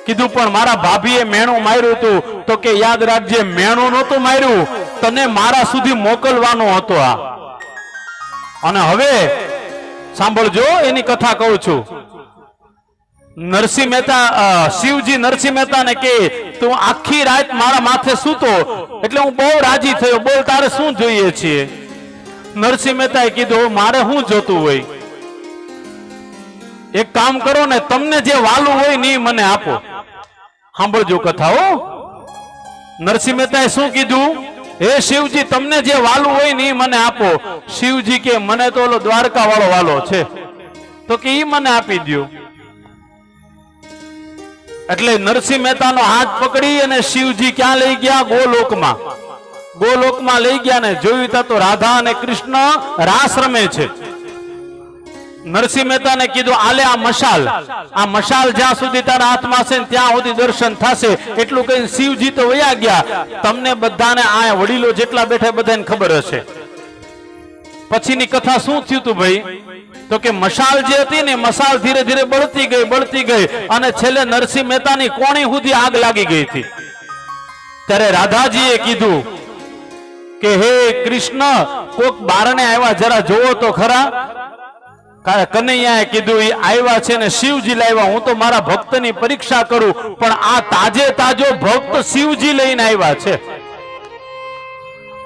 કીધું પણ મારા ભાભીએ મેણું માર્યું હતું. તો કે યાદ રાખજે, મેણું નહોતું માર્યું, તને મારા સુધી મોકલવાનો હતો આ. અને હવે સાંભળજો, એની કથા કહું છું. નરસિંહ મહેતા શિવજી નરસિંહ મહેતાને કે તું આખી રાત મારા માથે સૂતો એટલે હું બહુ રાજી થયો, બોલ તારે શું જોઈએ છે? નરસિંહ મહેતાએ કીધું મારે શું જોતું હોય? એક કામ કરો ને, તમને જે વાલું હોય ને મને આપો. સાંભળજો કથા હો. નરસિંહ મહેતાએ શું કીધું? હે શિવજી, તમને જે વાલું હોય ને મને આપો. શિવજી કે મને તો ઓલો દ્વારકા વાળો વાલો છે, તો કે ઈ મને આપી દો. એટલે નરસિંહ મહેતાનો હાથ પકડી અને શિવજી ક્યાં લઈ ગયા? ગોલોકમાં લઈ ગયા ને જોયું તો રાધા અને કૃષ્ણ રાસ રમે છે. નરસિંહ મહેતાને કીધું આલે આ મશાલ જ્યાં સુધી તારા હાથમાં છે ત્યાં સુધી દર્શન થશે. એટલું કહીને શિવજી તો વયા ગયા. તમને બધાને આ વડીલો જેટલા બેઠા બધાને ખબર હશે પછીની કથા શું થયું તું ભાઈ? તો કે મશાલ જે હતી ને, મશાલ ધીરે ધીરે બળતી ગઈ અને છેલ્લે નરસિંહ મહેતાની કોણી સુધી આગ લાગી ગઈ હતી. ત્યારે રાધાજીએ કીધું કે હે કૃષ્ણ, કોક બારણે આવ્યા, જરા જોવો તો ખરા. કનૈયાએ કીધું એ આવ્યા છે ને શિવજી લાવ્યા, હું તો મારા ભક્તની પરીક્ષા કરું, પણ આ તાજો ભક્ત શિવજી લઈને આવ્યા છે.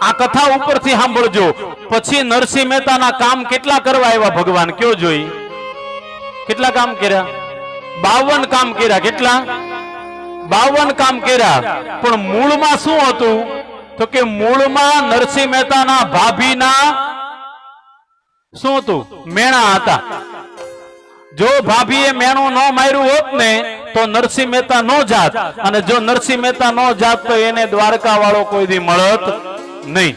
આ કથા ઉપરથી સાંભળજો. પછી નરસિંહ મહેતાના કામ કેટલા કરવા આવ્યા ભગવાન કયો જોઈ? કેટલા કામ કર્યા? 52 કામ કર્યા. કેટલા? 52 કામ કર્યા. પણ મૂળમાં શું હતું? તો કે મૂળમાં નરસિંહ મહેતાના ભાભીના શું હતું? મેણા હતા. જો ભાભીએ મેણું ન માર્યું હોત ને તો નરસિંહ મહેતા નો જાત, અને જો નરસિંહ મહેતા નો જાત તો એને દ્વારકા વાળો કોઈ દી મળત નહીં.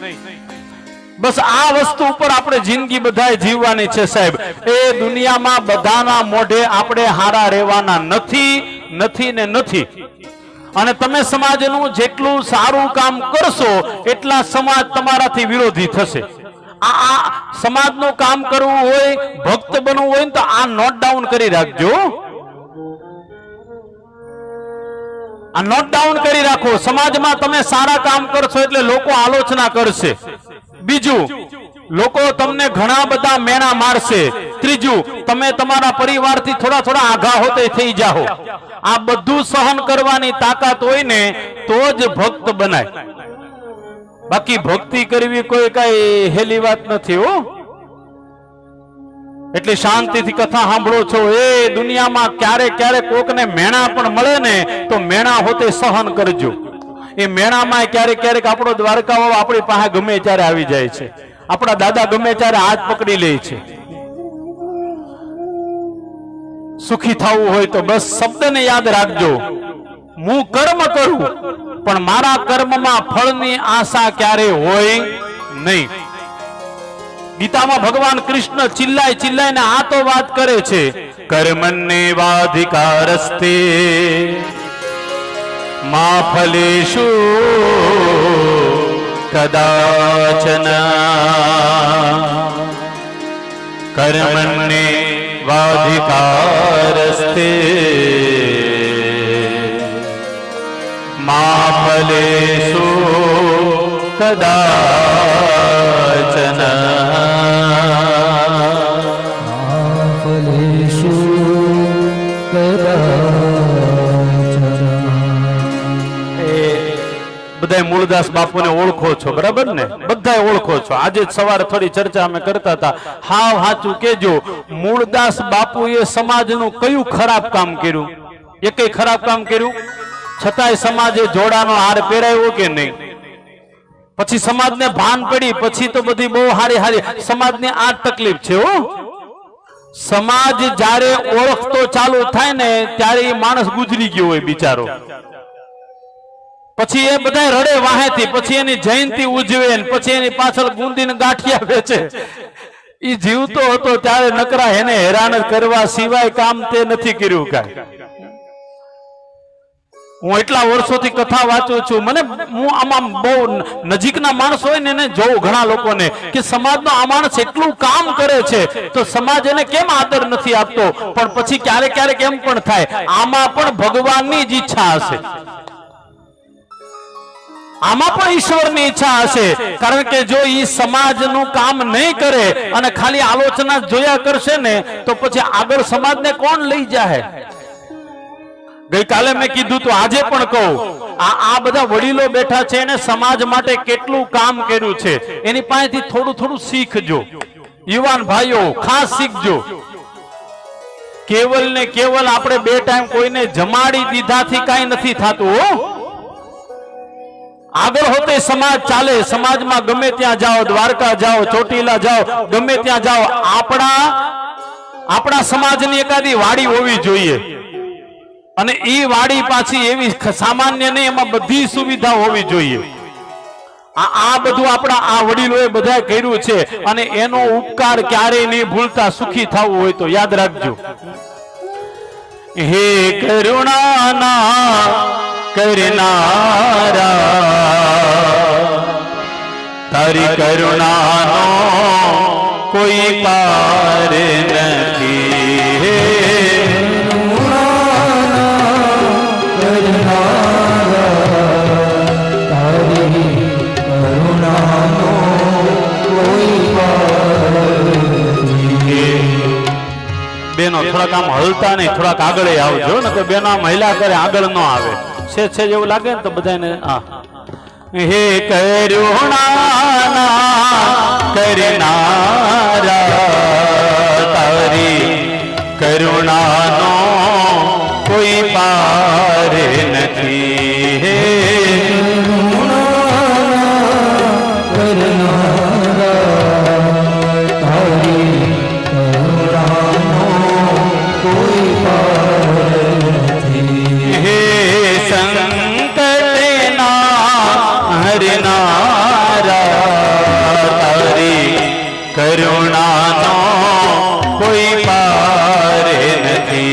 બસ આ વસ્તુ ઉપર આપણે જિંદગી બધાએ જીવવાની છે સાહેબ. એ દુનિયામાં બધાના મોઢે આપણે હારા રહેવાના નથી. અને તમે સમાજનું જેટલું સારું કામ કરશો એટલા સમાજ તમારાથી વિરોધી થશે. આ સમાજનું કામ કરવું હોય, ભક્ત બનવું હોય ને તો આ નોટ ડાઉન કરી રાખજો. આ નોટ ડાઉન કરી રાખો. સમાજમાં તમે સારા કામ કરશો એટલે લોકો આલોચના કરશે. બીજું, લોકો તમને ઘણા બધા મેણા મારશે. ત્રીજું, તમે તમારા પરિવારથી થોડા આઘા હોતે થઈ જાઓ. આ બધું સહન કરવાની તાકાત હોય ને તો જ ભક્ત બનાય. બાકી ભક્તિ કરવી કોઈ કઈ હેલી વાત નથી હો. એટલે શાંતિથી કથા સાંભળો છો. એ દુનિયામાં ક્યારેક કોકને મેણા પણ મળે ને તો મેણા હોતે સહન કરજો. એ મેણામાં ક્યારેક આપણો દ્વારકા વાળો આપણી પાસે ગમે ત્યારે આવી જાય છે. આપણા દાદા ગમે ત્યારે હાથ પકડી લે છે. સુખી થવું હોય તો બસ શબ્દને યાદ રાખજો, હું કર્મ કરું પણ મારા કર્મમાં ફળની આશા ક્યારે હોય નહીં. ગીતામાં ભગવાન કૃષ્ણ ચિલ્લાઈને આ તો વાત કરે છે, કર્મણ્યેવાધિકારસ્તે મા ફલેષુ કદાચન કર્મણ્યે વાધિકારસ્તે મા ફલેષુ કદાચન ફલેષુ બધા મૂળદાસ બાપુને ઓળખો છો, બરાબર ને? બધા ઓળખો છો. આજે જ સવારે થોડી ચર્ચા અમે કરતા હતા. હાવ સાચું કેજો, મૂળદાસ બાપુએ સમાજનું કયું ખરાબ કામ કર્યું? એકેય ખરાબ કામ કર્યું? છતાંય સમાજે જોડાનો હાર પહેરાવ્યો કે નહીં? પછી સમાજને ભાન પડી, પછી તો બધી બહુ હારી હારી સમાજની આ તકલીફ છે. હો, સમાજ જ્યારે ઓળખતો ચાલુ થાય ને ત્યારે એ માણસ ગુજરી ગયો હોય બિચારો. પછી એ બધા રડે વાહેથી, પછી એની જયંતિ ઉજવે, પછી એની પાછળ ગુંદીને ગાંઠિયા વેચે. એ જીવતો હતો ત્યારે નકરા એને હેરાન કરવા સિવાય કામ તે નથી કર્યું કાંઈ. હું એટલા વર્ષોથી કથા વાંચું છું. મને હું આમાં બહુ નજીકના માણસ હોય ને એને જોઉં ઘણા લોકોને કે સમાજનો આ માણસ એટલું કામ કરે છે તો સમાજ એને કેમ આદર નથી આપતો. પણ પછી ક્યારેક ક્યારેક એમ પણ થાય આમાં પણ ભગવાનની જ ઈચ્છા હશે, આમાં પણ ઈશ્વરની ઈચ્છા હશે. કારણ કે જો ઈ સમાજનું કામ નહીં કરે અને ખાલી આલોચના જોયા કરશે ને તો પછી આગળ સમાજને કોણ લઈ જાય? ગઈકાલે મેં કીધું તો આજે પણ કહું, આ બધા વડીલો બેઠા છે એને સમાજ માટે કેટલું કામ કર્યું છે એની પાસેથી થોડું થોડું શીખજો. યુવાન ભાઈઓ ખાસ શીખજો. કેવલ ને કેવલ આપણે 2 ટાઈમ કોઈને જમાડી દીધાથી કાંઈ નથી થતું. હો, આગળ હોતે સમાજ ચાલે. સમાજમાં ગમે ત્યાં જાઓ, દ્વારકા જાઓ, ચોટીલા જાઓ, ગમે ત્યાં જાઓ, આપણા સમાજની એકાદી વાડી હોવી જોઈએ. અને એ વાડી પાછી એવી સામાન્ય નહીં, એમાં બધી સુવિધા હોવી જોઈએ. આ બધું આપણા આ વડીલોએ બધા કર્યું છે અને એનો ઉપકાર ક્યારેય નહીં ભૂલતા. સુખી થવું હોય તો યાદ રાખજો. હે કરુણાના કરનારા, તારી કરુણાનો કોઈ પાર નથી. બેનો થોડાક આમ હલતા નહીં, થોડાક આગળ આવજો ને તો બેનો આમ હલ્યા કરે આગળ ન આવે. છે જેવું લાગે ને તો બધાને હે કરુણાના કરનારા, તારી કરુણાનો કોઈ પાર નથી. હે કરુણાનો કોઈ પાર નથી.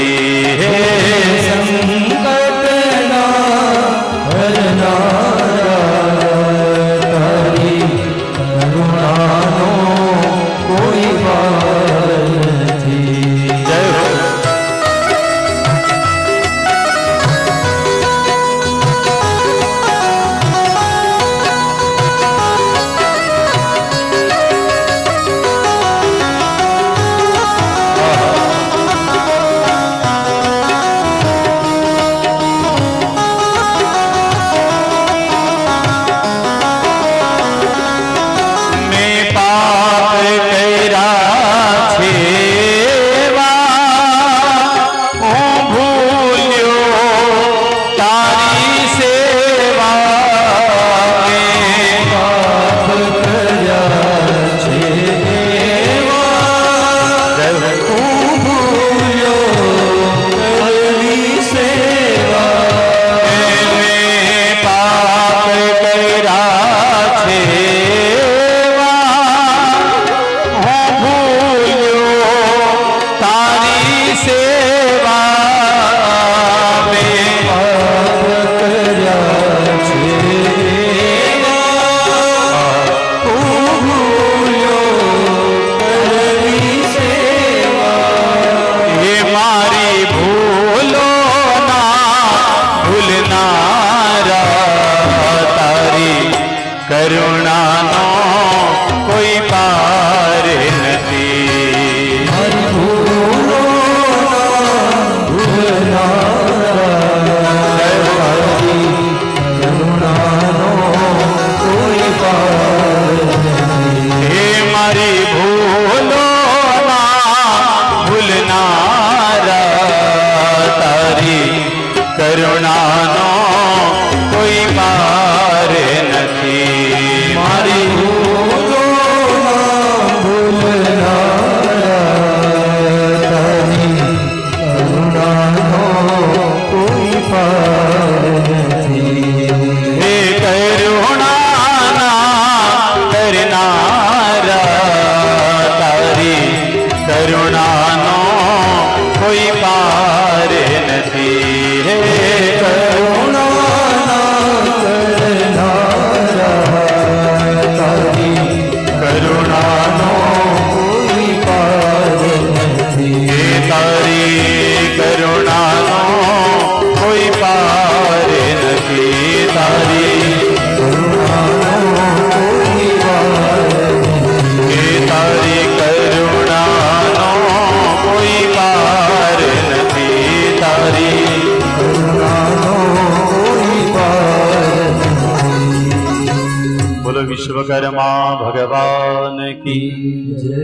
વિશ્વકર્મા ભગવાન કી જય.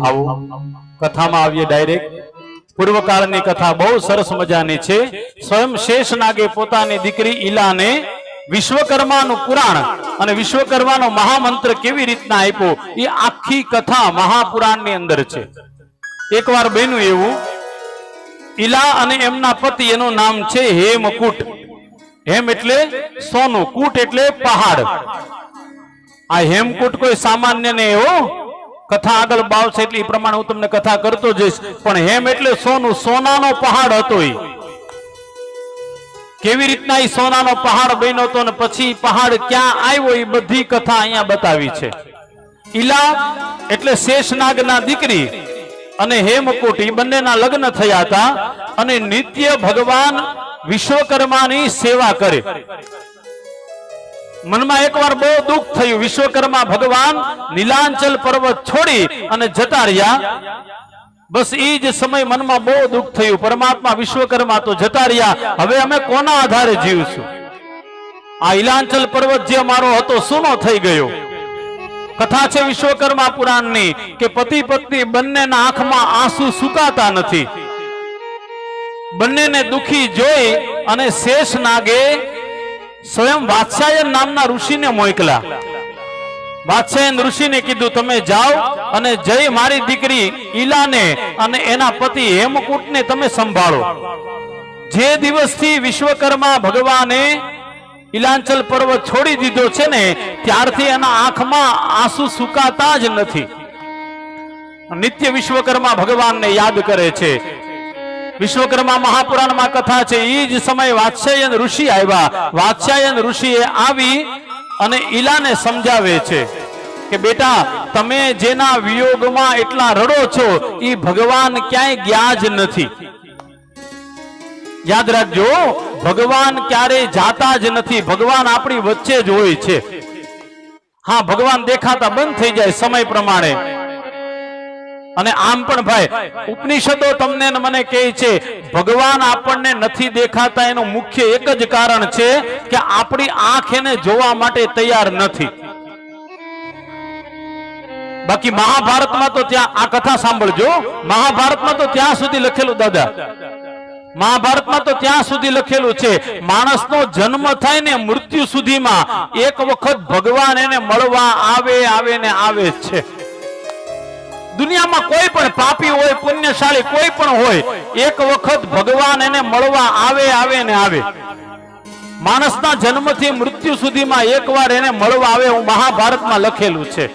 આવો કથામાં આવીએ ડાયરેક્ટ. પૂર્વકાળની કથા બહુ સરસ મજાની છે. સ્વયં શેષનાગે પોતાની દીકરી ઈલાને વિશ્વકર્માનું પુરાણ અને વિશ્વકર્માનો મહામંત્ર કેવી રીતના આપ્યો એ આખી કથા મહાપુરાણની અંદર છે. એકવાર બન્યું એવું, ઈલા અને એમના પતિ, એનું નામ છે હેમકૂટ. હેમ એટલે સોનું, કૂટ એટલે પહાડ. આ હેમકૂટ કોઈ સામાન્ય ને એવો, કથા આગળ બાવશે એટલે એ પ્રમાણે હું તમને કથા કરતો જઈશ. પણ હેમ એટલે સોનું, સોનાનો પહાડ હતો. એ કેવી રીતના એ સોનાનો પહાડ બન્યો હતો ને પછી પહાડ ક્યાં આવ્યો એ બધી કથા અહીંયા બતાવી છે. ઈલા એટલે શેષનાગના દીકરી અને હેમકૂટ એ બંનેના લગ્ન થયા હતા અને નિત્ય ભગવાન વિશ્વકર્માની સેવા કરે. મનમાં એકવાર બહુ દુઃખ થયું. વિશ્વકર્મા ભગવાન નીલાંચલ પર્વત છોડી અને જતા રહ્યા. બસ એ જ સમય મનમાં બહુ દુઃખ થયું. પરમાત્મા વિશ્વકર્મા તો જતા રહ્યા, હવે અમે કોના આધારે જીવશું? આ નીલાંચલ પર્વત જે મારો હતો સૂનો થઈ ગયો. કથા છે વિશ્વકર્મા પુરાણની કે પતિ પત્ની બંનેના આંખમાં આંસુ સુકાતા નથી. બંનેને દુખી જોઈ અને શેષનાગે સ્વયં વાત્સ્યાયન નામના ઋષિને મોકલા. વાત્સ્યાયન ઋષિને કીધું તમે જાઓ અને જઈ મારી દીકરી ઈલાને અને એના પતિ હેમકૂટને તમે સંભાળો. જે દિવસથી વિશ્વકર્મા ભગવાને નીલાંચલ પર્વત છોડી દીધો છે ને ત્યારથી એના આંખમાં આંસુ સુકાતા જ નથી. નિત્ય વિશ્વકર્મા ભગવાનને યાદ કરે છે. વિશ્વકર્મા મહાપુરાણમાં કથા છે. એ જ સમયે વાત્સ્યાયન ઋષિ આવ્યા. વાત્સ્યાયન ઋષિએ આવી અને ઈલાને સમજાવે છે કે બેટા, તમે જેના વિયોગમાં એટલા રડો છો એ ભગવાન ક્યાંય ગયા જ નથી. યાદ રાખજો, ભગવાન ક્યારેય જાતા જ નથી. ભગવાન આપણી વચ્ચે જ હોય છે. હા, ભગવાન દેખાતા બંધ થઈ જાય સમય પ્રમાણે. અને આમ પણ ભાઈ ઉપનિષદો તમને મને કહે છે ભગવાન આપણને નથી દેખાતા એનું મુખ્ય એક જ કારણ છે કે આપણી આંખ એને જોવા માટે તૈયાર નથી. બાકી મહાભારતમાં તો ત્યાં આ કથા સાંભળજો. મહાભારતમાં તો ત્યાં સુધી લખેલું, દાદા, મહાભારતમાં તો ત્યાં સુધી લખેલું છે માણસનો જન્મ થાય ને મૃત્યુ સુધીમાં એક વખત ભગવાન એને મળવા આવે ને આવે જ છે. દુનિયામાં કોઈ પણ પાપી હોય, પુણ્યશાળી કોઈ પણ હોય, એક વખત ભગવાન એને મળવા આવે ને આવે. માણસના જન્મથી મૃત્યુ સુધીમાં એકવાર એને મળવા આવે, હું મહાભારતમાં લખેલું છે.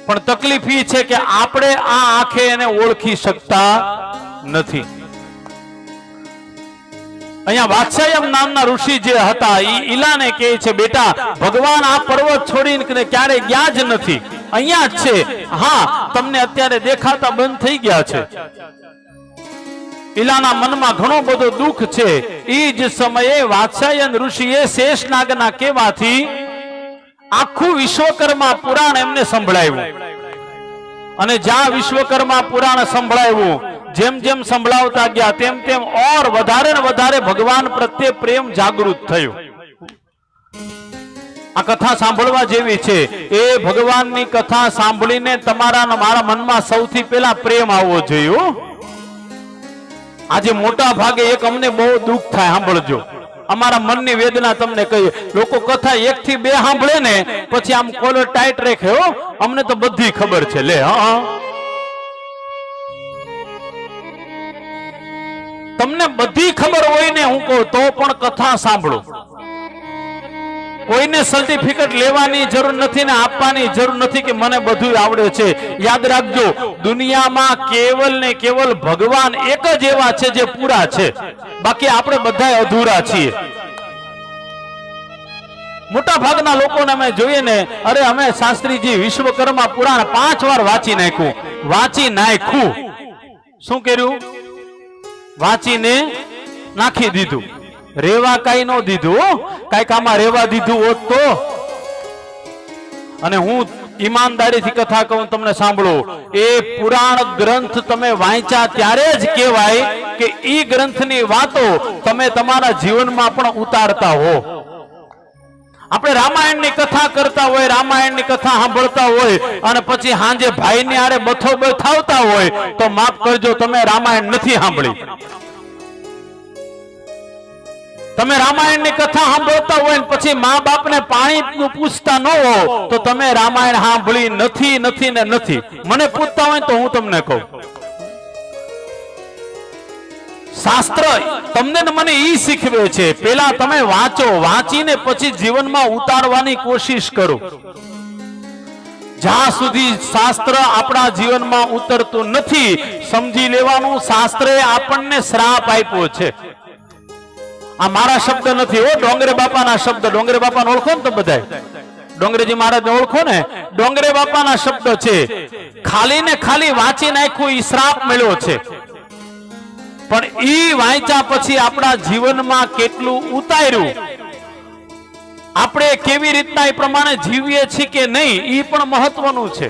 પણ તકલીફ એ છે કે આપણે આ આંખે એને ઓળખી શકતા નથી. અહીંયા વાત્સ્યાયન નામના ઋષિ જે હતા એ ઈલાને કહે છે બેટા, ભગવાન આ પર્વત છોડીને ક્યારે ગયા જ નથી, અહીંયા જ છે. હા, તમને અત્યારે દેખાતા બંધ થઈ ગયા છે. ઈલાના મનમાં ઘણો બધો દુઃખ છે. એ જ સમયે વાત્સ્યાયન ઋષિએ શેષનાગના કહેવાથી આખું વિશ્વકર્મા પુરાણ એમને સંભળાવ્યું. અને જ્યાં વિશ્વકર્મા પુરાણ સંભળાવ્યું, જેમ જેમ સંભળાવતા ગયા તેમ તેમ ઓર વધારે ને વધારે ભગવાન પ્રત્યે પ્રેમ જાગૃત થયો. આ કથા સાંભળવા જેવી છે. એ ભગવાનની કથા સાંભળીને તમારા મારા મનમાં સૌથી પહેલા પ્રેમ આવવો જોઈએ. આજે મોટા ભાગે એક અમને બહુ દુઃખ થાય, સાંભળજો, અમારા મનની વેદના તમને કહીએ. લોકો કથા 1 થી 2 સાંભળે ને પછી આમ કોલર ટાઈટ રાખે, હો અમને તો બધી ખબર છે. લે, હા, તમને બધી ખબર હોય ને હું કહું તો પણ કથા સાંભળો. કોઈને સર્ટિફિકેટ લેવાની જરૂર નથી ને આપવાની જરૂર નથી કે મને બધું આવડે છે. યાદ રાખજો, દુનિયામાં કેવલ ને કેવલ ભગવાન એક જ એવા છે જે પૂરા છે, બાકી આપણે બધા અધૂરા છીએ. મોટા ભાગના લોકોને અમે જોઈએ ને, અરે અમે શાસ્ત્રીજી વિશ્વકર્મા પુરાણ 5 વાર વાંચી નાખ્યું. શું કર્યું? વાંચીને નાખી દીધું. રેવા કઈ ન દીધું. કઈક આમાં રેવા દીધું હોત તો. અને હું ઈમાનદારીથી કથા કહું તમને, સાંભળો, એ પુરાણ ગ્રંથ તમે વાંચ્યા ત્યારે જ કહેવાય કે ઈ ગ્રંથની વાતો તમે તમારા જીવનમાં પણ ઉતારતા હો. આપણે રામાયણની કથા કરતા હોય, રામાયણની કથા સાંભળતા હોય અને પછી સાંજે ભાઈની આરે બથો બથાવતા હોય તો માફ કરજો, તમે રામાયણ નથી સાંભળી. તમે રામાયણની કથા સાંભળતા હોય ને પછી મા બાપને પાણી પૂછતા ન હો તો તમે રામાયણ સાંભળી નથી નથી ને નથી. મને પૂછતા હોય તો હું તમને કહું, શાસ્ત્ર તમને ને મને ઈ શીખવે છે, પેલા તમે વાંચો, વાંચીને પછી જીવનમાં ઉતારવાની કોશિશ કરો. જ્યાં સુધી શાસ્ત્ર આપણા જીવનમાં ઉતરતું નથી સમજી લેવાનું શાસ્ત્રે આપણને શ્રાપ આપ્યો છે. આ મારા શબ્દ નથી હો, ડોંગરે બાપાના શબ્દ. ડોંગરે બાપાને ઓળખો ને તો બધાય, ડોંગરેજી મહારાજને ઓળખો ને, ડોંગરે બાપાના શબ્દ છે. ખાલી ને ખાલી વાંચી નાખ્યું ઈ શ્રાપ મળ્યો છે, પણ ઈ વાંચ્યા પછી આપણા જીવનમાં કેટલું ઉતાર્યું, આપણે કેવી રીતના એ પ્રમાણે જીવીએ છીએ કે નહીં ઈ પણ મહત્વનું છે.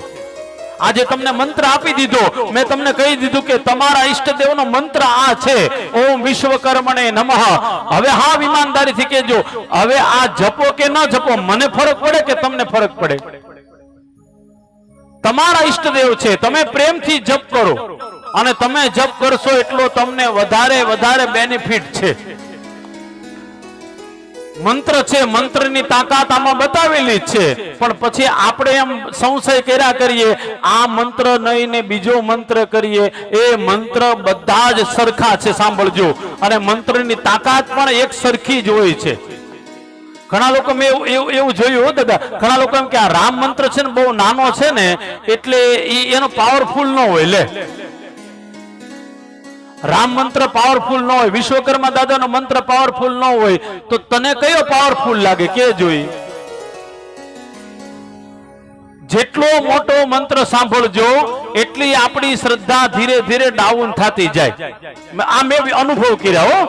આજે તમને મંત્ર આપી દીધો, મેં તમને કહી દીધું કે તમારા ઈષ્ટદેવનો મંત્ર આ છે, ઓમ વિશ્વકર્મણે નમઃ. હવે હા ઈમાનદારીથી કહેજો, હવે આ જપો કે ન જપો, મને ફરક પડે કે તમને ફરક પડે? તમારા ઈષ્ટદેવ છે, તમે પ્રેમથી જપ કરો અને તમે જપ કરશો એટલો તમને વધારે વધારે બેનિફિટ છે. મંત્ર છે, મંત્રની તાકાત આમાં બતાવેલી છે, પણ પછી આપણે એમ સંશય કર્યા કરીએ, આ મંત્ર નહીં ને બીજો મંત્ર કરીએ. એ મંત્ર બધા જ સરખા છે, સાંભળજો, અને મંત્રની તાકાત પણ એક સરખી જ હોય છે. ઘણા લોકો મેં એવું જોયું હો દાદા, ઘણા લોકો એમ કે આ રામ મંત્ર છે ને બહુ નાનો છે ને એટલે એનો પાવરફુલ ન હોય. લે, રામ મંત્ર પાવરફુલ ન હોય, વિશ્વકર્મા દાદાનો મંત્ર પાવરફુલ ન હોય, તો તને કયો પાવરફુલ લાગે કે જોઈ? જેટલો મોટો મંત્ર સાંભળજો એટલી આપણી શ્રદ્ધા ધીરે ધીરે ડાઉન થતી જાય. આ મેં અનુભવ કર્યા હો,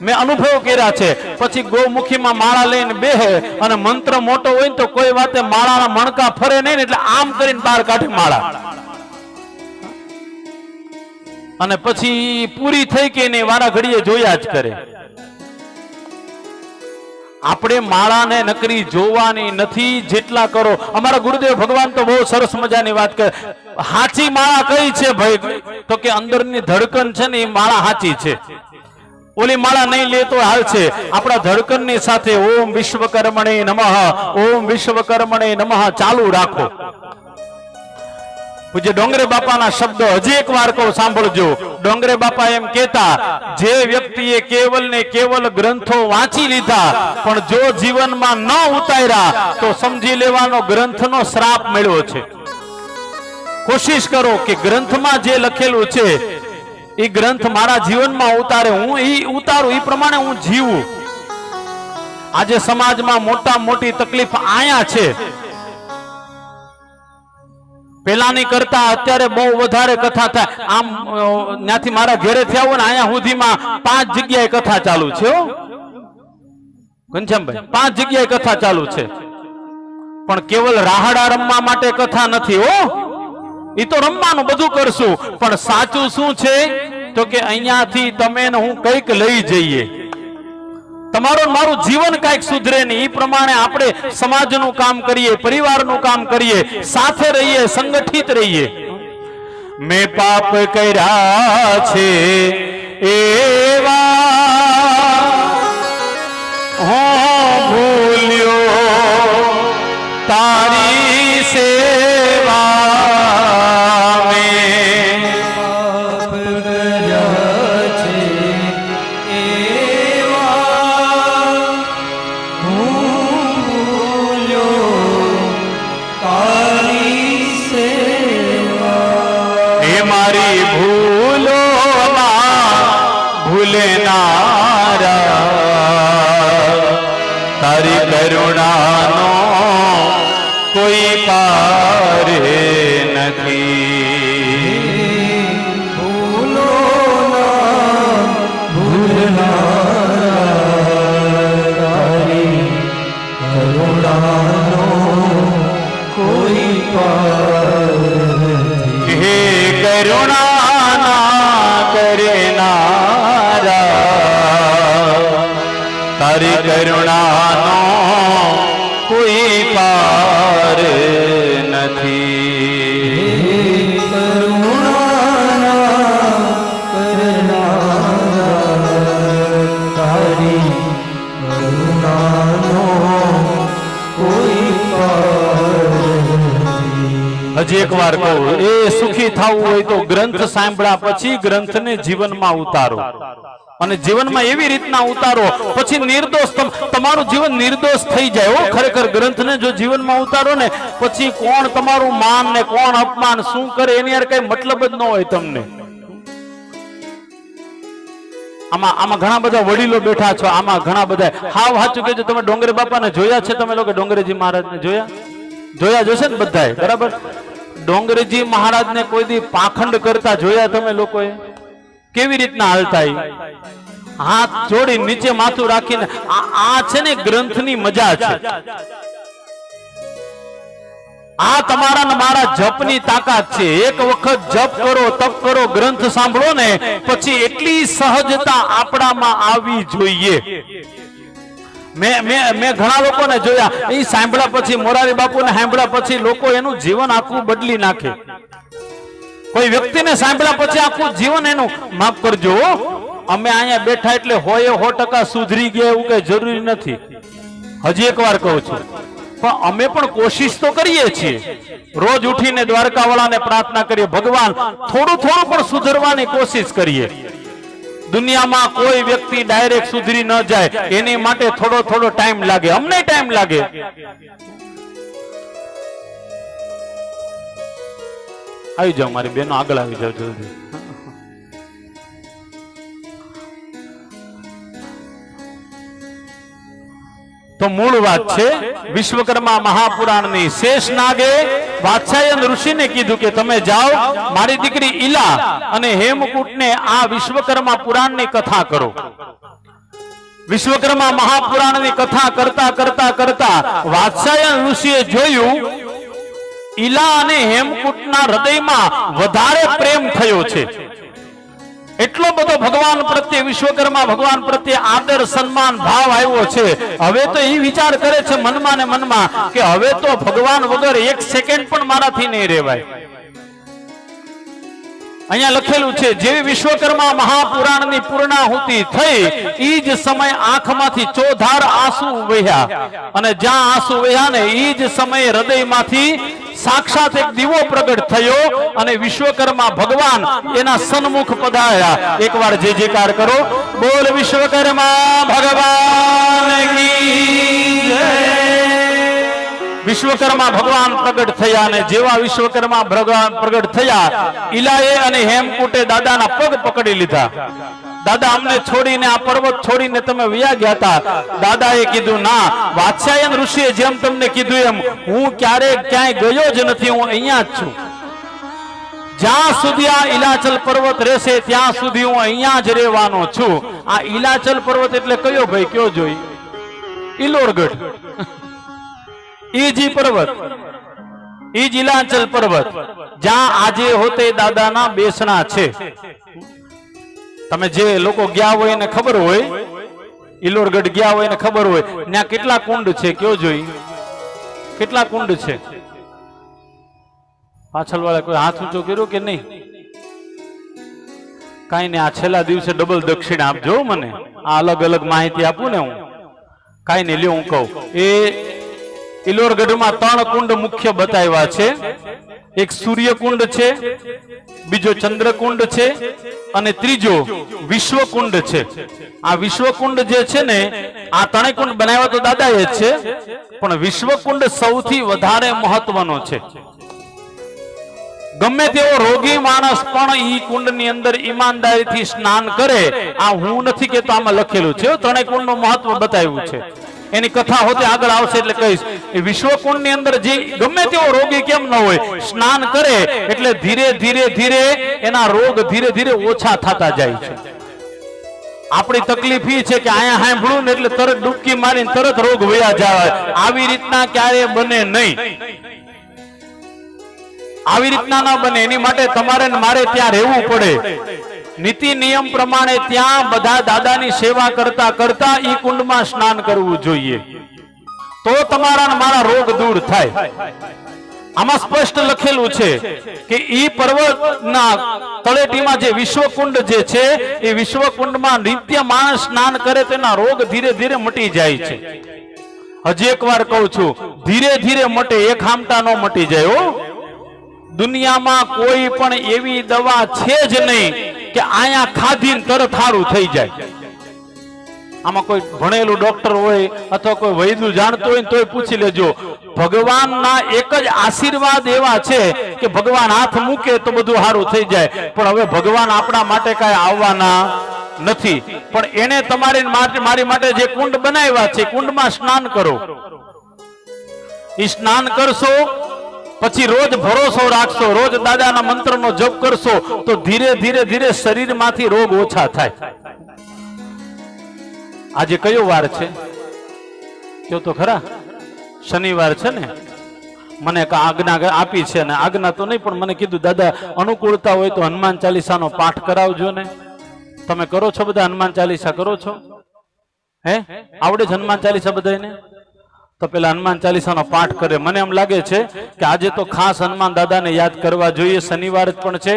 મેં અનુભવ કર્યા છે. પછી ગૌમુખીમાં માળા લઈને બેહે અને મંત્ર મોટો હોય ને તો કોઈ વાતે માળાના મણકા ફરે નહીં, એટલે આમ કરીને બહાર કાઢે માળા, અને પછી પૂરી થઈ કે નહીં વારા ઘડીએ જોયા જ કરે. આપણે માળાને નકરી જોવાની નથી, જેટલા કરો. અમારા ગુરુદેવ ભગવાન તો બહુ સરસ મજાની વાત કરે, હાચી માળા કઈ છે ભાઈ? તો કે અંદરની ધડકન છે ને એ માળા હાચી છે, ઓલી માળા નહીં લે તો હાલ છે. આપણા ધડકનની સાથે ઓમ વિશ્વકર્મણે નમઃ, ઓમ વિશ્વકર્મણે નમઃ ચાલુ રાખો. પૂજ્ય ડોંગરે બાપાના શબ્દો હજી એક વાર કહું, સાંભળજો. ડોંગરે બાપા એમ કહેતા, જે વ્યક્તિએ કેવલ ને કેવલ ગ્રંથો વાંચી લીધા પણ જો જીવનમાં ન ઉતાર્યા તો સમજી લેવાનો ગ્રંથનો શ્રાપ મળ્યો છે. કોશિશ કરો કે ગ્રંથમાં જે લખેલું છે એ ગ્રંથ મારા જીવનમાં ઉતારે, હું ઈ ઉતારું, એ પ્રમાણે હું જીવું. આજે સમાજમાં મોટા મોટી તકલીફ આયા છે. પેલાની કરતા અત્યારે બહુ વધારે કથા થાય. આમ ત્યાંથી મારા ઘેરે થયા હોય ને અહીંયા સુધીમાં 5 જગ્યાએ કથા ચાલુ છે. ઘનશ્યામભાઈ 5 જગ્યાએ કથા ચાલુ છે, પણ કેવલ રાહડા રમવા માટે કથા નથી હો. એ તો રમવાનું બધું કરશું, પણ સાચું શું છે તો કે અહીંયાથી તમે ને હું કઈક લઈ જઈએ, તમારું મારું જીવન કઈક સુધરે ને એ પ્રમાણે આપણે સમાજનું કામ કરીએ, પરિવારનું કામ કરીએ, સાથે રહીએ, સંગઠિત રહીએ. મેં પાપ કર્યા છે એવા હું ભૂલ્યો તારી સેવા, મેં પાપ કર્યા છે એવા હું ભૂલ્યો તારી સેવા. એ મારી ભૂલો ભૂલેનારા તારી કરુણાનો કોઈ પાર નથી. ભૂલો ના ભૂલનારા તારી કરુણાનો કોઈ પાર નથી. હે કરુણા ના કરનારા તારી કરુણાનો હજી એક વાર કહું, એ સુખી થવું હોય તો ગ્રંથ સાંભળ્યા પછી ગ્રંથને જીવનમાં ઉતારો, અને જીવનમાં એવી રીતના ઉતારો પછી નિર્દોષ તમારું જીવન નિર્દોષ થઈ જાય. ખરેખર ગ્રંથને જો જીવનમાં ઉતારો ને પછી કોણ તમારું માન ને કોણ અપમાન શું કરે એની યાર કઈ મતલબ જ ન હોય તમને. આમાં ઘણા બધા વડીલો બેઠા છો, આમાં ઘણા બધા હાવ સાચું કહેજો, તમે ડોંગરી બાપાને જોયા છે? તમે લોકો ડોંગરેજી મહારાજને જોયા જશે ને બધાએ, બરાબર? ડોંગરેજી મહારાજને કોઈ દી પાખંડ કરતા જોયા તમે લોકોએ? કેવી રીતના હાલતા, હાથ જોડી નીચે માથું રાખીને. આ છે ને ગ્રંથની મજા છે. આ તમારા ને મારા જપની તાકાત છે. એક વખત જપ કરો, તપ કરો, ગ્રંથ સાંભળો ને પછી એટલી સહજતા આપણામાં આવી જોઈએ. મેં ઘણા લોકોને જોયા, એ સાંભળ્યા પછી, મોરારી બાપુને સાંભળ્યા પછી લોકો એનું જીવન આખું બદલી નાખે. કોઈ વ્યક્તિને સાંભળ્યા પછી આખું જીવન એનું, માફ કરજો, અમે અહીંયા બેઠા એટલે હોય 100% સુધરી ગયા એવું કઈ જરૂરી નથી. હજી એક વાર કહું છું, પણ અમે પણ કોશિશ તો કરીએ છીએ. રોજ ઉઠીને દ્વારકા વાળાને પ્રાર્થના કરીએ, ભગવાન થોડું પણ સુધરવાની કોશિશ કરીએ. દુનિયામાં કોઈ વ્યક્તિ ડાયરેક્ટ સુધરી ન જાય, એની માટે થોડો ટાઈમ લાગે, અમને ટાઈમ લાગે. આવી જાઓ મારી બેનો, આગળ આવી જાઓ જલ્દી. તો મૂળ વાત છે વિશ્વકર્મા મહાપુરાણની. શેષ નાગે વાત્સ્યાયન ઋષિને કીધું કે તમે જાઓ, મારી દીકરી ઈલા અને હેમકૂટને આ વિશ્વકર્મા પુરાણની કથા કરો. વિશ્વકર્મા મહાપુરાણની કથા કરતા વાત્સ્યાયન ઋષિએ જોયું ઈલા અને હેમકૂટના હૃદયમાં વધારે પ્રેમ થયો છે. એટલો બધો ભગવાન પ્રત્યે, વિશ્વકર્મા ભગવાન પ્રત્યે આદર સન્માન ભાવ આવ્યો છે. હવે તો એ વિચાર કરે છે મનમાં ને મનમાં કે હવે તો ભગવાન વગર એક સેકન્ડ પણ મારાથી નહીં રહેવાય. અહીંયા લખેલું છે જેવી વિશ્વકર્મા મહાપુરાણની પૂર્ણાહુતિ થઈ એ જ સમય આંખમાંથી ચોધાર આંસુ વહ્યા, અને જ્યાં આંસુ વહ્યા ને એ જ સમયે હૃદયમાંથી સાક્ષાત એક દીવો પ્રગટ થયો અને વિશ્વકર્મા ભગવાન એના સન્મુખ પધાર્યા. એકવાર જય જયકાર કરો, બોલ વિશ્વકર્મા ભગવાન કી જય. વિશ્વકર્મા ભગવાન પ્રગટ થયા, અને જેવા વિશ્વકર્મા ભગવાન પ્રગટ થયા, ઈલાએ અને હેમકૂટે દાદાના પગ પકડી લીધા. દાદા અમને છોડીને, આ પર્વત છોડીને તમે વયા ગયા હતા. દાદાએ કીધું ના, વાત્સ્યાયન ઋષિએ જેમ તમને કીધું એમ હું ક્યારેય ક્યાંય ગયો જ નથી, હું અહીંયા જ છું. જ્યાં સુધી આ ઈલાચલ પર્વત રહેશે ત્યાં સુધી હું અહીંયા જ રહેવાનો છું. આ ઈલાચલ પર્વત એટલે કયો ભાઈ, કયો જોઈ? ઇલોરગઢ, ઈજી પર્વત, ઈજ ઈલાચલ પર્વત, જ્યાં આજે હોતે દાદાના બેસણા છે. તમે જે લોકો ગયા હોય એને ખબર હોય, ઇલોરગઢ ગયા હોય એને ખબર હોય ત્યાં કેટલા કુંડ છે, કયો જોઈ? કેટલા કુંડ છે? પાછળ વાળા કોઈ હાથ ઊંચો કર્યો કે નહીં? કાંઈ નહીં, આ છેલ્લા દિવસે ડબલ દક્ષિણ આપજો મને, આ અલગ અલગ માહિતી આપું ને હું. કાંઈ નહીં, લ્યો હું કહું. એ ઇલોરગઢમાં 3 કુંડ મુખ્ય બતાવ્યા છે. એક સૂર્યકુંડ છે, બીજો ચંદ્રકુંડ છે, અને ત્રીજો વિશ્વકુંડ છે. આ વિશ્વકુંડ જે છે ને, આ 3 કુંડ બનાવ્યા તો દાદાએ જ છે, પણ વિશ્વકુંડ સૌથી વધારે મહત્વનો છે. ગમે તેવો રોગી માણસ પણ ઈ કુંડની અંદર ઈમાનદારીથી સ્નાન કરે. આ હું નથી કહેતો, આમાં લખેલું છે. 3 કુંડનું મહત્વ બતાવ્યું છે. એની કથા હોતે આગળ આવશે એટલે કહીશ. એ વિશ્વકુંડ ની અંદર જે ગમે તેવો રોગી કેમ ન હોય, સ્નાન કરે એટલે ધીરે ધીરે એના રોગ ધીરે ધીરે ઓછા થતા જાય છે. આપણી તકલીફ એ છે કે અહીંયા સાંભળું ને એટલે તરત ડૂબકી મારીને તરત રોગ વયા જાય. આવી રીતના ક્યારે બને નહીં, આવી રીતના ના બને. એની માટે તમારે મારે ત્યાં રહેવું પડે. નીતિ નિયમ પ્રમાણે ત્યાં બધા દાદાની સેવા કરતા ઈ કુંડમાં સ્નાન કરવું જોઈએ, તો તમારા ને મારા રોગ દૂર થાય. આમાં સ્પષ્ટ લખેલું છે કે ઈ પર્વતના તળેટીમાં જે વિશ્વકુંડ જે છે એ વિશ્વકુંડમાં નિત્ય માણસ સ્નાન કરે તેના રોગ ધીરે ધીરે મટી જાય છે. હજી એક વાર કહું છું, ધીરે ધીરે મટે, એક હામટા નો મટી જાય. દુનિયામાં કોઈ પણ એવી દવા છે જ નહીં કે આયા ખાધીને તરત સારું થઈ જાય. આમાં કોઈ ભણેલું ડોક્ટર હોય અથવા કોઈ વૈદ્ય જાણતો હોય તોય પૂછી લેજો. ભગવાનના એક જ આશીર્વાદ એવા છે કે ભગવાન હાથ મૂકે તો બધું સારું થઈ જાય. પણ હવે ભગવાન આપણા માટે કાંઈ આવવાના નથી. પણ એને તમારી મારી માટે જે કુંડ બનાવ્યા છે, કુંડમાં સ્નાન કરો. એ સ્નાન કરશો પછી રોજ ભરોસો રાખશો, રોજ દાદાના મંત્રનો જપ કરશો તો ધીરે ધીરે ધીરે શરીરમાંથી રોગ ઓછા થાય. આજે કયો વાર છે કયો તો ખરા? શનિવાર છે ને. મને આજ્ઞા આપી છે ને, આજ્ઞા તો નહીં પણ મને કીધું દાદા અનુકૂળતા હોય તો હનુમાન ચાલીસાનો પાઠ કરાવજો ને. તમે કરો છો બધા હનુમાન ચાલીસા કરો છો? હે આવડે છે હનુમાન ચાલીસા બધાને? તો પેલા હનુમાન ચાલીસાનો પાઠ કરે. મને એમ લાગે છે કે આજે તો ખાસ હનુમાન દાદાને યાદ કરવા જોઈએ. શનિવાર પણ છે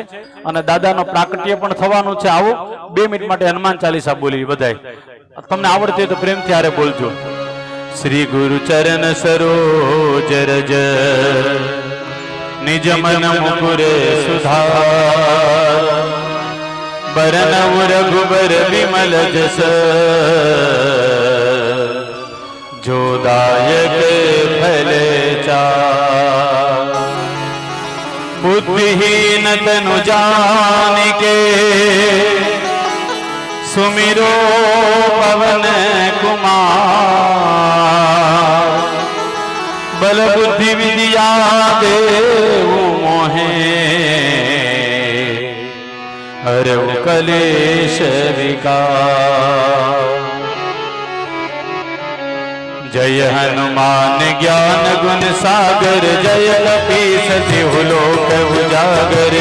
અને દાદાનો પ્રાકટ્ય પણ થવાનું છે. આવો 2 મિનિટ માટે હનુમાન ચાલીસા બોલી બધાય. તમને આવડતી હોય તો પ્રેમથી હારે બોલજો. શ્રી ગુરુ ચરણ સરોજ રજ નિજ મન મુકુર સુધાર બરનવ રઘુબર વિમલ જસ जो दायक फले चार बुद्धिहीन तनु जान के सुमिरो पवन कुमार बल बुद्धि विद्या देव मोहे हरऊ कलेश विकार जय हनुमान ज्ञान गुण सागर जय कपीस तिहु लोक उजागर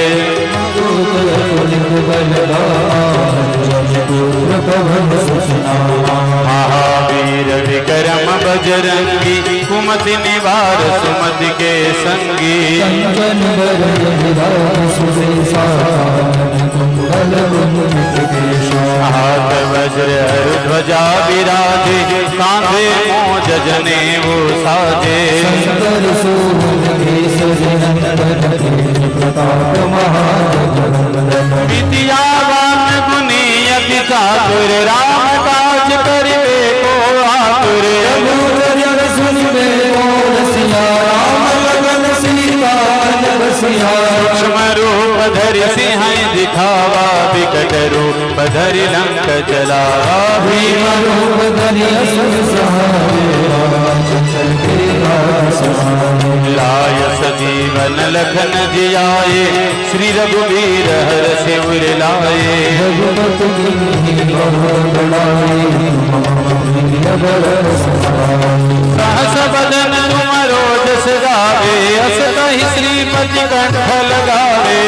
महावीर विक्रम बजरंगी कुमति निवार सुमति के संगी हाथ वज्र ध्वजा विराजे कांधे मोज जनेऊ साजे विद्यावान गुणी अति चातुर राम काज करिबे को आतुर सूक्ष्म रूप धरि सिंह दिखावा विकट रूप धरि लंक जलावा भीम रूप धरि लाय सजीवन लखन जियाए श्री रघुवीर हर्षि उर लाए सहस बदन तुमरो जस गावे अस कहि श्रीपति कंठ लगावे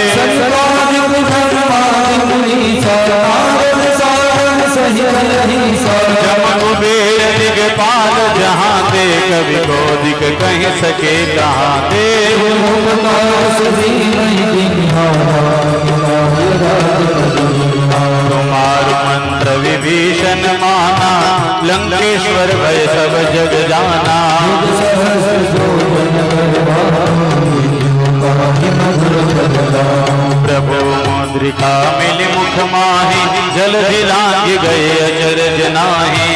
जम कुबेर दिगपाल जहाँ दे कवि को दिख कहीं सके कहाँ दे तुम्हार मंत्र विभीषण माना लंकेश्वर भय सब जग जाना प्रभु मुद्रिका मिल मुख माही जल लांग गए अचरज नाही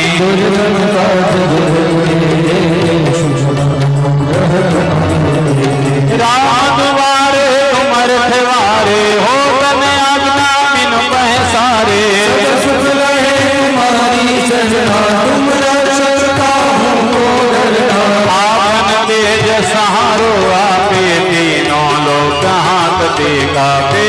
राम दुआरे तुमर ठवारे हो तने आज्ञा बिनु पहसारे आपन तेज सहारो आपे तीनों लोक हाथ टेका पे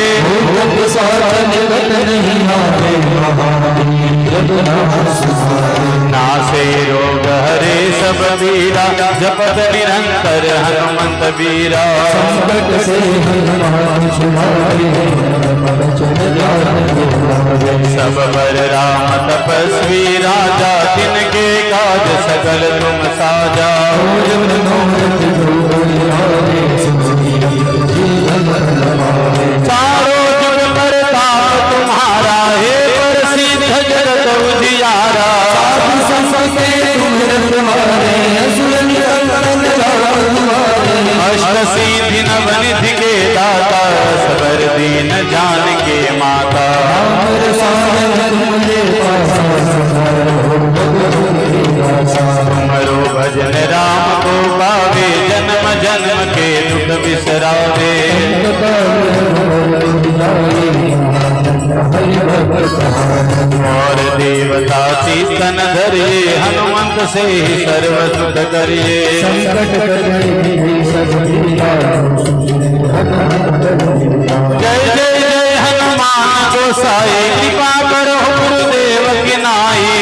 नासे रोग हरे सब वीरा जपत निरंतर हनुमंत वीरा सब बर राम तपस्वी राजा तिनके काज सकल तुम साजा चारों जुग प्रताप तुम्हारा है प्रसिद्ध जगत उजियारा अष्ट सिद्धि नव निधि के दाता વિસરાવે और देवता चेतन धरिए हनुमंत से सर्व सुख करिए जय जय जय हनुमान गोसाई कृपा करो गुरुदेव की नाई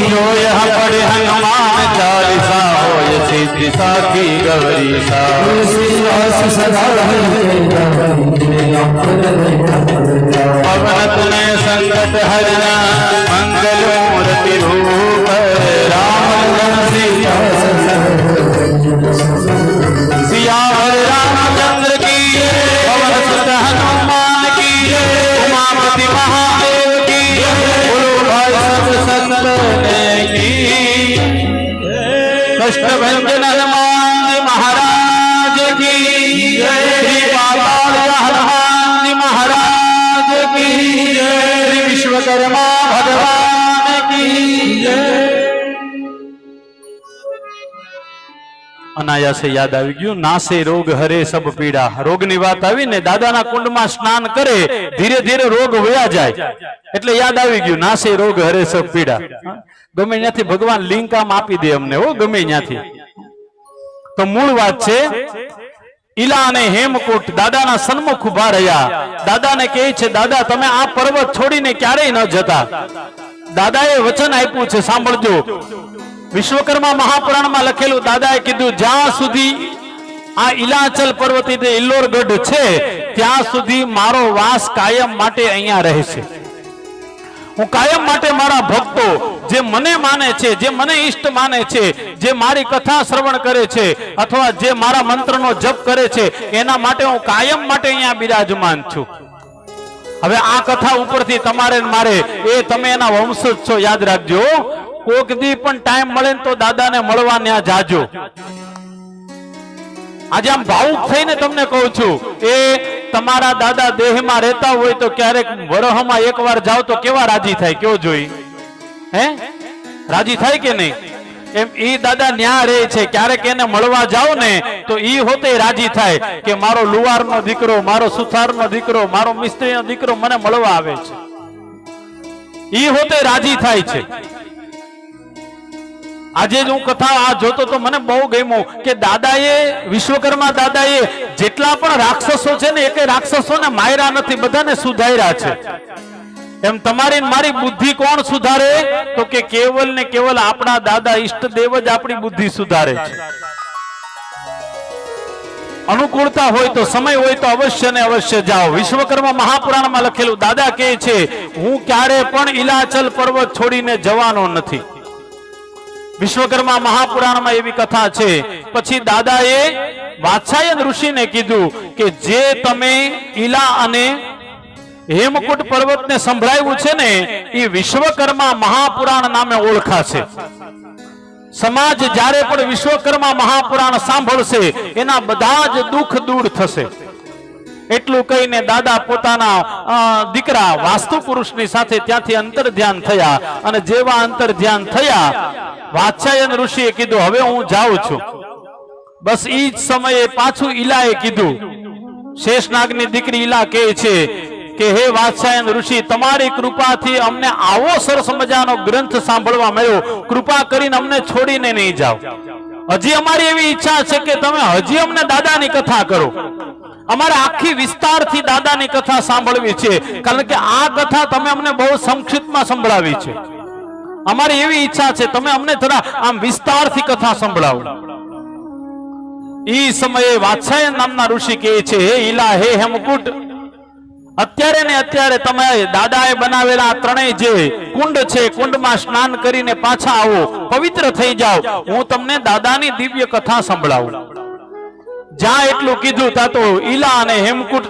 जो यहाँ पढ़े हनुमान चालीसा होय सिद्धि साखी गौरी सा पवन तनय संकट हरना मंगल मूर्ति रूप राम सियावर रामचंद्र की पवन सुत हनुमान की उमापति महादेव की बोलो भाई सब संतन की कष्ट भंजन हनुमान जी महाराज की श्री पाताल हनुमान जी महाराज की श्री विश्वकर्मा भगवान की અનાયાસે યાદ આવી ગયું નાસે રોગ હરે સબ પીડા રોગની વાત આવી ને દાદાના કુંડમાં સ્નાન કરે ધીરે ધીરે રોગ વયા જાય એટલે યાદ આવી ગયું નાસે રોગ હરે સબ પીડા ગમે ત્યાંથી ભગવાન લિંક આમ આપી દે અમને હો ગમે ત્યાંથી તો મૂળ વાત છે ઈલા અને હેમકૂટ દાદાના સન્મુખ ઉભા રહ્યા દાદાને કહે છે દાદા તમે આ પર્વત છોડીને ક્યારેય ન જતા દાદાએ વચન આપ્યું છે સાંભળજો વિશ્વકર્મા મહાપુરાણમાં લખેલું દાદાએ કીધું જ્યાં સુધી આ ઈલાચલ પર્વતી જે ઇલ્લોરગઢ છે ત્યાં સુધી મારો વાસ કાયમ માટે અહીંયા રહેશે હું કાયમ માટે મારા ભક્તો જે મને માને છે જે મને ઈષ્ટ માને છે જે મારી કથા શ્રવણ કરે છે અથવા જે મારા મંત્રનો જપ કરે છે એના માટે હું કાયમ માટે અહીંયા બિરાજમાન છું હવે આ કથા ઉપરથી તમારે મારે એ તમે એના વંશજ છો યાદ રાખજો કોક દી પણ ટાઈમ મળે તો દાદાને મળવા ત્યાં જાજો આજે આમ ભાવુક થઈને તમને કહું છું એ તમારા દાદા દેહમાં રહેતા હોય તો ક્યારેક વરહમાં એકવાર જાવ તો કેવા રાજી થાય કેવો જોઈ હે રાજી થાય કે નહીં એમ ઈ દાદા ન્યા રહે છે ક્યારેક એને મળવા જાવ ને તો ઈ હોતે રાજી થાય કે મારો લુવારનો દીકરો મારો સુથારનો દીકરો મારો મિસ્ત્રીનો દીકરો મને મળવા આવે છે ઈ હોતે રાજી થાય છે આજે જ હું કથા આ જોતો તો મને બહુ ગમ્યું કે દાદાએ વિશ્વકર્મા દાદાએ જેટલા પણ રાક્ષસો છે ને એક રાક્ષસોને માર્યા નથી બધાને સુધાર્યા છે એમ તમારી મારી બુદ્ધિ કોણ સુધારે તો કે કેવલ ને કેવલ આપણા દાદા ઈષ્ટદેવ જ આપણી બુદ્ધિ સુધારે છે અનુકૂળતા હોય તો સમય હોય તો અવશ્ય ને અવશ્ય જાઓ વિશ્વકર્મા મહાપુરાણમાં લખેલું દાદા કહે છે હું ક્યારે પણ ઈલાચલ પર્વત છોડીને જવાનો નથી વિશ્વકર્મા મહાપુરાણમાં એવી કથા છે પછી દાદાએ વાત્સાયન ઋષિને કીધું કે જે તમે ઈલા અને હેમકૂટ પર્વતને સંભળાવ્યું છે ને એ વિશ્વકર્મા મહાપુરાણ નામે ઓળખાશે સમાજ જ્યારે પણ વિશ્વકર્મા મહાપુરાણ સાંભળશે એના બધા જ દુઃખ દૂર થશે એટલું કહીને દાદા પોતાના દીકરા વાસ્તુ પુરુષની સાથે ત્યાંથી અંતર ધ્યાન થયા અને જેવા અંતર ધ્યાન થયા વાત્સાયન ઋષિએ કીધું હવે હું જાઉં છું બસ ઈ જ સમયે પાછું ઈલાએ કીધું શેષનાગની દીકરી ઈલા કહે છે કે હે વાત્સાયન ઋષિ તમારી કૃપાથી અમને આવો સરસ મજાનો ગ્રંથ સાંભળવા મળ્યો કૃપા કરીને અમને છોડીને નહીં જાઓ હજી અમારી એવી ઈચ્છા છે કે તમે હજી અમને દાદાની કથા કરો અમારે આખી વિસ્તારથી દાદાની કથા સાંભળવી છે કારણ કે આ કથા તમે અમને બહુ સંક્ષિપ્તમાં સંભળાવી છે અમારી એવી ઈચ્છા છે તમે અમને થોડા આમ વિસ્તારથી કથા સંભળાવો ઈ સમયે વાત્સાયન નામના ઋષિ કહે છે હે ઈલા હે હેમકૂટ અત્યારે ને અત્યારે તમે દાદાએ બનાવેલા આ ત્રણેય જે કુંડ છે કુંડમાં સ્નાન કરીને પાછા આવો પવિત્ર થઈ જાઓ હું તમને દાદાની દિવ્ય કથા સંભળાવું જ્યાં એટલું કીધું ત્યાં તો ઈલા અને હેમકૂટ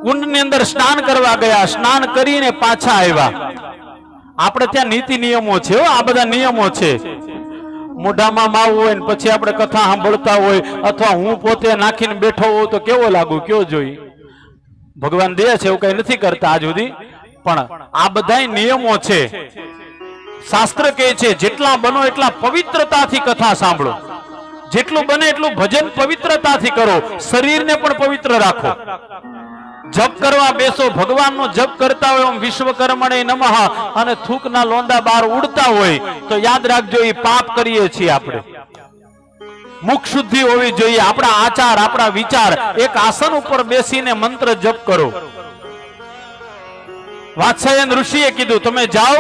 કુંડની અંદર સ્નાન કરવા ગયા સ્નાન કરીને પાછા આવ્યા આપણે ત્યાં નીતિ નિયમો છે આ બધા નિયમો છે મોઢામાં માવું હોય ને પછી આપણે કથા સાંભળતા હોય અથવા હું પોતે નાખીને બેઠો હોઉં તો કેવો લાગુ કયો જોઈ ભગવાન દે છે એવું કઈ નથી કરતા આજ સુધી પણ આ બધા નિયમો છે શાસ્ત્ર કહે છે જેટલા બનો એટલા પવિત્રતાથી કથા સાંભળો, જેટલું બને એટલું ભજન પવિત્રતાથી કરો, શરીરને પણ પવિત્ર રાખો. જપ કરવા બેસો, ભગવાનનો જપ કરતા હોય ઓમ વિશ્વકર્મણે નમઃ અને થૂકના લોંદા બહાર ઉડતા હોય તો યાદ રાખજો એ પાપ કરીએ છીએ આપણે. મુખ શુદ્ધિ હોવી જોઈએ, આપણા આચાર, આપણા વિચાર. એક આસન ઉપર બેસીને મંત્ર જપ કરો. વાત્સ્યયન ઋષિએ કીધું તમે જાઓ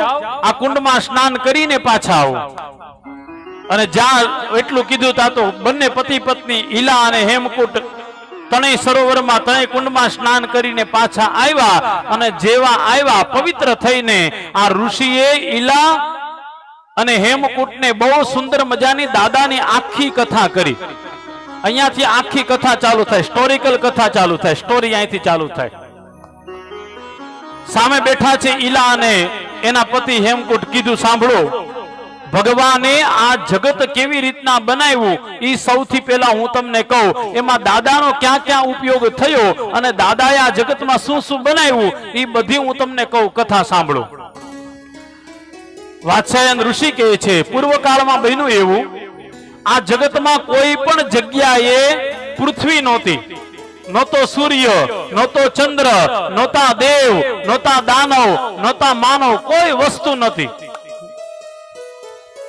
આ કુંડમાં સ્નાન કરીને પાછા આવો. અને જ્યાં એટલું કીધું તા તો બંને પતિ પત્ની ઈલા અને હેમકૂટ ત્રણેય સરોવરમાં ત્રણેય કુંડમાં સ્નાન કરીને પાછા આવ્યા. અને જેવા આવ્યા પવિત્ર થઈને આ ઋષિએ ઈલા અને હેમકૂટને બહુ સુંદર મજાની દાદાની આખી કથા કરી. અહીંયાથી આખી કથા ચાલુ થાય, હિસ્ટોરિકલ કથા ચાલુ થાય, સ્ટોરી અહીંથી ચાલુ થાય. સામે બેઠા છે ઈલા અને એના પતિ હેમકૂટ. કીધું સાંભળો, ભગવાને આ જગત કેવી રીતના બનાવ્યું એ સૌથી પહેલા હું તમને કહું. એમાં દાદાનો ક્યાં ક્યાં ઉપયોગ થયો અને દાદાએ આ જગતમાં શું શું બનાવ્યું એ બધી હું તમને કહું. કથા સાંભળો. વાત્સ્યયન ઋષિ કહે છે પૂર્વકાળમાં બન્યું એવું, આ જગતમાં કોઈ પણ જગ્યાએ પૃથ્વી નહોતી, નહોતો સૂર્ય, નહોતો ચંદ્ર, નહોતા દેવ, નહોતા દાનવ, નહોતા માનવ, કોઈ વસ્તુ નથી.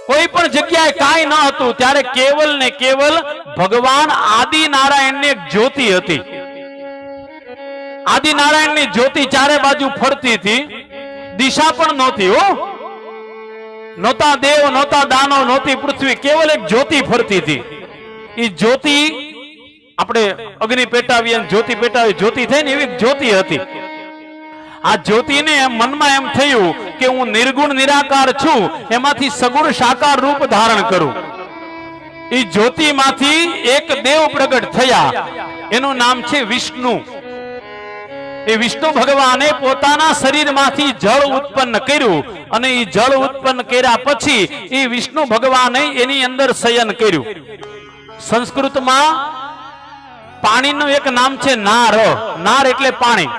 કોઈ પણ જગ્યાએ કાંઈ ન હતું. ત્યારે કેવલ ને કેવલ ભગવાન આદિનારાયણની એક જ્યોતિ હતી. આદિનારાયણની જ્યોતિ ચારે બાજુ ફરતી હતી, દિશા પણ નહોતી. નહોતા દેવ, નહોતા દાનવ, નહોતી પૃથ્વી, કેવલ એક જ્યોતિ ફરતી હતી. એ જ્યોતિ આપણે અગ્નિ પેટાવીએ, જ્યોતિ પેટાવી જ્યોતિ થઈ ને એવી જ્યોતિ હતી. આ જ્યોતિને મનમાં એમ થયું કે હું નિર્ગુણ નિરાકાર છું, એમાંથી સગુણ સાકાર રૂપ ધારણ કરું. એ જ્યોતિમાંથી એક દેવ પ્રગટ થયા, એનું નામ છે વિષ્ણુ. એ વિષ્ણુ ભગવાને પોતાના શરીરમાંથી જળ ઉત્પન્ન કર્યું અને એ જળ ઉત્પન્ન કર્યા પછી એ વિષ્ણુ ભગવાને એની અંદર શયન કર્યું. સંસ્કૃતમાં પાણીનું એક નામ છે નાર. નાર એટલે પાણી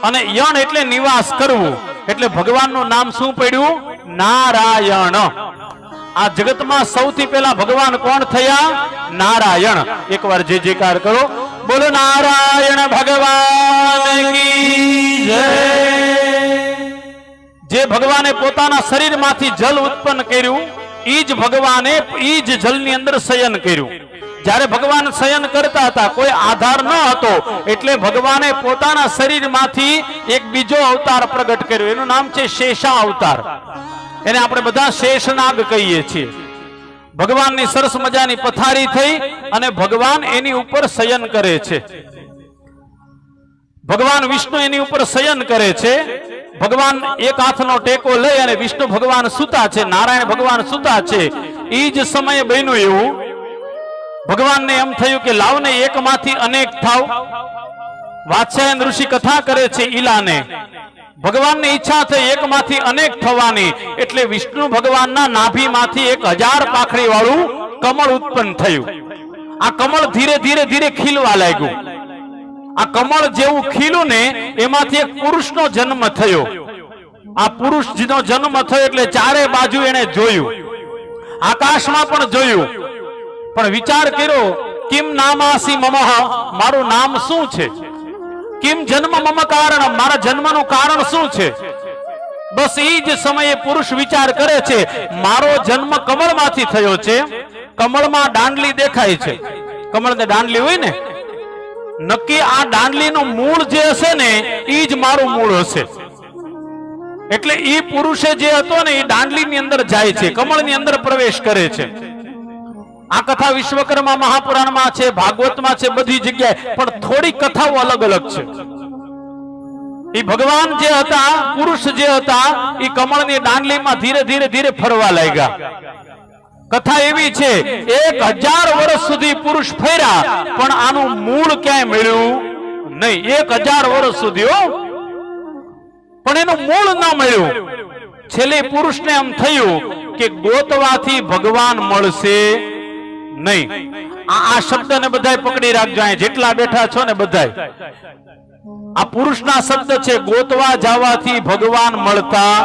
અને યણ એટલે નિવાસ કરવું. એટલે ભગવાનનું નામ શું પડ્યું? નારાયણ. આ જગતમાં સૌથી પહેલા ભગવાન કોણ થયા? નારાયણ. એકવાર જય જયકાર કરો. બોલો નારાયણ ભગવાન કી જય. જે ભગવાને પોતાના શરીરમાંથી જલ ઉત્પન્ન કર્યું, ઈ જ ભગવાને ઈ જ જલની અંદર શયન કર્યું. જ્યારે ભગવાન શયન કરતા હતા કોઈ આધાર ન હતો, એટલે ભગવાને પોતાના શરીરમાંથી એક બીજો અવતાર પ્રગટ કર્યો. એનું નામ છે શેષા અવતાર. એને આપણે બધા શેષનાગ કહીએ છીએ. ભગવાનની સરસ મજાની પથારી થઈ અને ભગવાન એની ઉપર શયન કરે છે. ભગવાન વિષ્ણુ એની ઉપર શયન કરે છે. ભગવાન એક હાથનો ટેકો લઈ અને વિષ્ણુ ભગવાન સૂતા છે, નારાયણ ભગવાન સૂતા છે. એ જ સમયે બન્યું એવું, ભગવાનને એમ થયું કે લાવને એકમાંથી અનેક થાવ. વાત્સ્યયન ઋષિ કથા કરે છે ઈલાને. ભગવાનની ઈચ્છા થઈ એકમાંથી અનેક થવાની, એટલે વિષ્ણુ ભગવાનના નાભીમાંથી 1000 પાંખડી વાળું કમળ ઉત્પન્ન થયું. આ કમળ ધીરે ધીરે ધીરે ખીલવા લાગ્યું. આ કમળ જેવું ખીલું ને એમાંથી એક પુરુષનો જન્મ થયો. આ પુરુષનો જન્મ થયો એટલે ચારે બાજુ એને જોયું, આકાશમાં પણ જોયું, પણ વિચાર કર્યો કિમ નામાસી મમઃ, મારું નામ શું છે? કિમ જન્મ મમ કારણ, મારા જન્મનું કારણ શું છે? બસ એ જ સમયે પુરુષ વિચાર કરે છે મારો જન્મ કમળમાંથી થયો છે. કમળમાં દાંડલી દેખાય છે. કમળને દાંડલી હોય ને, નક્કી આ દાંડલીનું મૂળ જે હશે ને એ જ મારું મૂળ હશે. એટલે એ પુરુષે જે હતો ને એ દાંડલીની અંદર જાય છે, કમળની અંદર પ્રવેશ કરે છે. આ કથા વિશ્વકર્મા મહાપુરાણમાં છે, ભાગવતમાં છે, બધી જગ્યાએ. પણ થોડી કથાઓ અલગ અલગ છે. એ ભગવાન જે હતા, પુરુષ જે હતા, એ કમળની દાંડલીમાં ધીરે ધીરે ધીરે ફરવા લાગ્યા. કથા એવી છે 1000 વર્ષ સુધી પુરુષ ફર્યા પણ આનું મૂળ ક્યાંય મળ્યું નહીં. 1000 વર્ષ સુધી પણ એનું મૂળ ન મળ્યું. છેલ્લે પુરુષને એમ થયું કે ગોતવાથી ભગવાન મળશે નહીં. આ શબ્દને બધાય પકડી રાખજો, અહીં જેટલા બેઠા છો ને બધાય. આ પુરુષના શબ્દ છે, ગોતવા જવાથી ભગવાન મળતા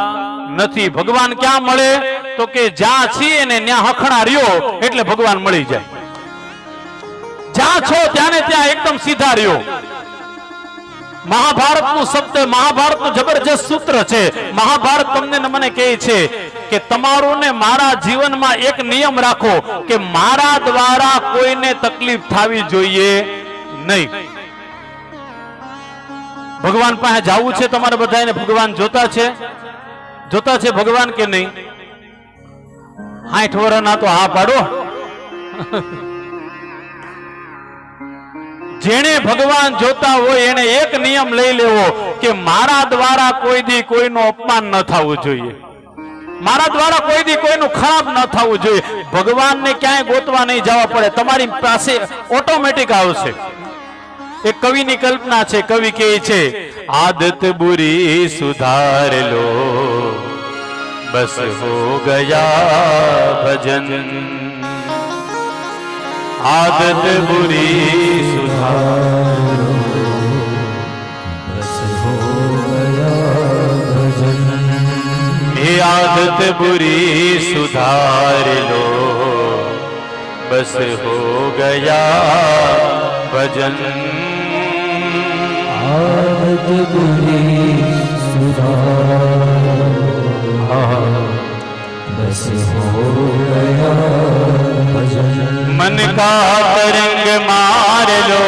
નથી. ભગવાન ક્યાં મળે તો કે જ્યાં છીએ ને ત્યાં હખણા રહ્યો એટલે ભગવાન મળી જાય. જ્યાં છો ત્યાં ને ત્યાં એકદમ સીધા રહ્યો. મહાભારતનું શબ્દ, મહાભારતનું જબરજસ્ત સૂત્ર છે. મહાભારત તમને ને મને કહે છે કે તમારું ને મારા જીવનમાં એક નિયમ રાખો કે મારા દ્વારા કોઈને તકલીફ થવી જોઈએ નહીં. ભગવાન પાસે જવું છે તમારે બધાને? ભગવાન જોતા છે? જોતા છે ભગવાન કે નહીં? 60 વર્ષના તો હા પાડો. જેને ભગવાન જોતા હોય એને એક નિયમ લઈ લેવો કે મારા દ્વારા કોઈ દી કોઈનું અપમાન ન થવું જોઈએ, મારા દ્વારા કોઈ દી કોઈનું ખરાબ ન થવું જોઈએ. ભગવાનને ક્યાંય ગોતવા નહીં જવા પડે, તમારી પાસે ઓટોમેટિક આવશે. એક કવિની કલ્પના છે. કવિ કહે છે, આદત બુરી સુધાર લો બસ હો ગયા ભજન. आदत बुरी सुधार लो बस हो गया भजन. ये आदत बुरी सुधार लो बस हो गया भजन. आदत बुरी सुधार बस हो गया भजन. मन का तरंग मार लो,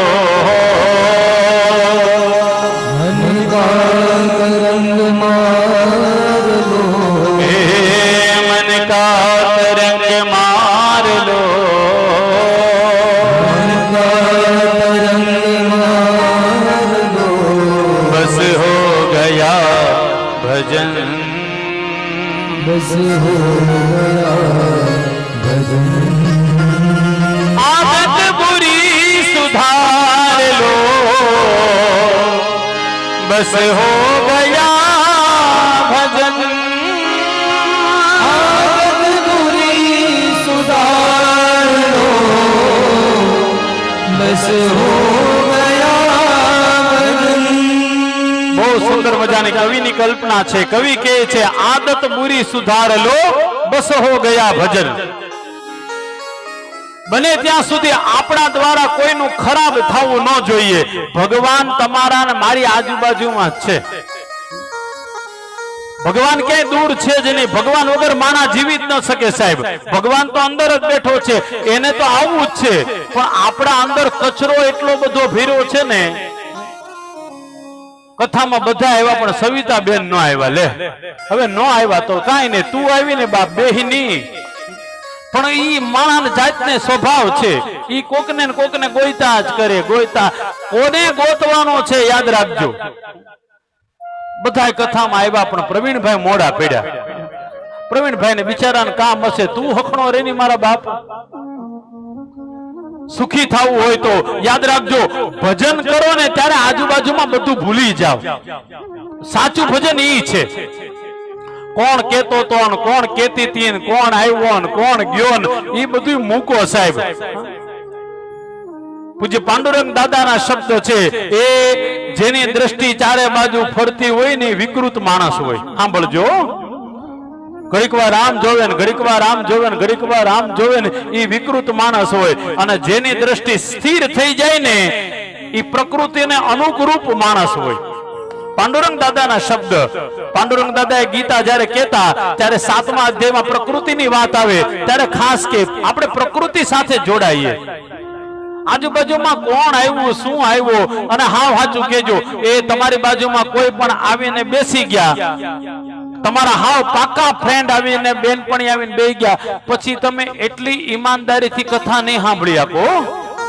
मन का तरंग मार लो, मन का तरंग मार लो, मन का तरंग मार लो बस हो गया भजन. बस हो गया भजन. आदत बुरी सुधार लो बस हो गया भजन. आदत बुरी सुधार लो बस हो ગયા ભજન. બહુ સુંદર મજાની કવિની કલ્પના છે. કવિ કહે છે, આદત બુરી સુધાર લો બસ હો ગયા ભજન. બને ત્યાં સુધી આપણા દ્વારા કોઈનું ખરાબ થવું ન જોઈએ. ભગવાન તમારા ને મારી આજુબાજુમાં જ છે. ભગવાન ક્યાંય દૂર છે જ નહીં. ભગવાન વગર માણા જીવી જ ન શકે સાહેબ. ભગવાન તો અંદર જ બેઠો છે, એને તો આવવું જ છે. પણ આપણા અંદર કચરો એટલો બધો ભર્યો છે ને. કથામાં બધા આવ્યા પણ સવિતા બેન ન આવ્યા. લે હવે ન આવ્યા તો કાંઈ નહીં, તું આવી ને બાપ બેહીની. પણ ઈ માણસ જાતને સ્વભાવ છે, ઈ કોકને ને કોકને ગોઈતા જ કરે. ગોઈતા કોને ગોતવાનો છે યાદ રાખજો. બધા કથામાં આવ્યા પણ પ્રવીણભાઈ મોડા પડ્યા. પ્રવીણભાઈ ને બિચારાને કામ હશે, તું હખણો રેની મારા બાપ. સુખી થવું હોય તો યાદ રાખજો, ભજન કરો ને ત્યારે આજુબાજુમાં બધું ભૂલી જાઓ. સાચું ભજન ઈ છે. કોણ કેતો તો, કોણ કેતી તી, કોણ આવ્યો, કોણ ગયો, એ બધું મૂકો સાહેબ. પૂજ્ય પાંડુરંગ દાદાના શબ્દ છે, એ જેની દ્રષ્ટિ ચારે બાજુ ફરતી હોય ને વિકૃત માણસ હોય. સાંભળજો, ઘડીક વાર આમ જોવે ને ઘડીક વાર આમ જોવે ને ઘડીક વાર આમ જોવે ને એ વિકૃત માણસ હોય. અને જેની દ્રષ્ટિ સ્થિર થઈ જાય ને એ પ્રકૃતિને અનુકૂપ માણસ હોય. પાંડુરંગ દાદાના શબ્દ. પાંડુરંગ દાદાએ ગીતા જ્યારે કહેતા ત્યારે 7મા અધ્યાયમાં પ્રકૃતિની વાત આવે ત્યારે ખાસ કે આપણે પ્રકૃતિ સાથે જોડાઈએ. આજુબાજુમાં કોણ આવ્યું, શું આવ્યો, અને હાવ સાચું કેજો, એ તમારી બાજુમાં કોઈ પણ આવીને બેસી ગયા, તમારા હાવ પાકા ફ્રેન્ડ આવીને બેનપણી આવીને બેસી ગયા, પછી તમે એટલી ઈમાનદારીથી કથા નહીં સાંભળી આપો,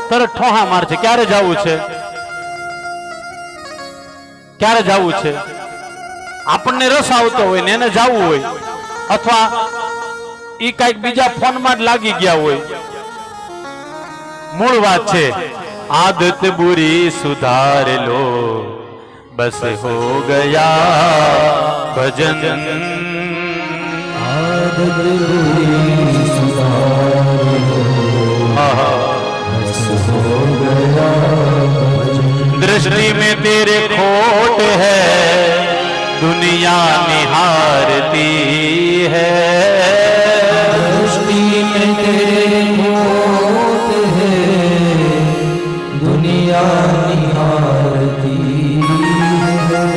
તરત ઠોહા મારશે. ક્યારે જવું છે, ક્યારે જવું છે? આપણને રસ આવતો હોય ને એને જવું હોય, અથવા ઈ કઈક બીજા ફોનમાં જ લાગી ગયા હોય. મૂળ વાત છે, આદત બુરી સુધાર લો બસ હો ગયા ભજન. आदत बुरी सुधार लो बस हो गया। दृष्टि में तेरे खोट है दुनिया निहारती, દુનિયાની આરતી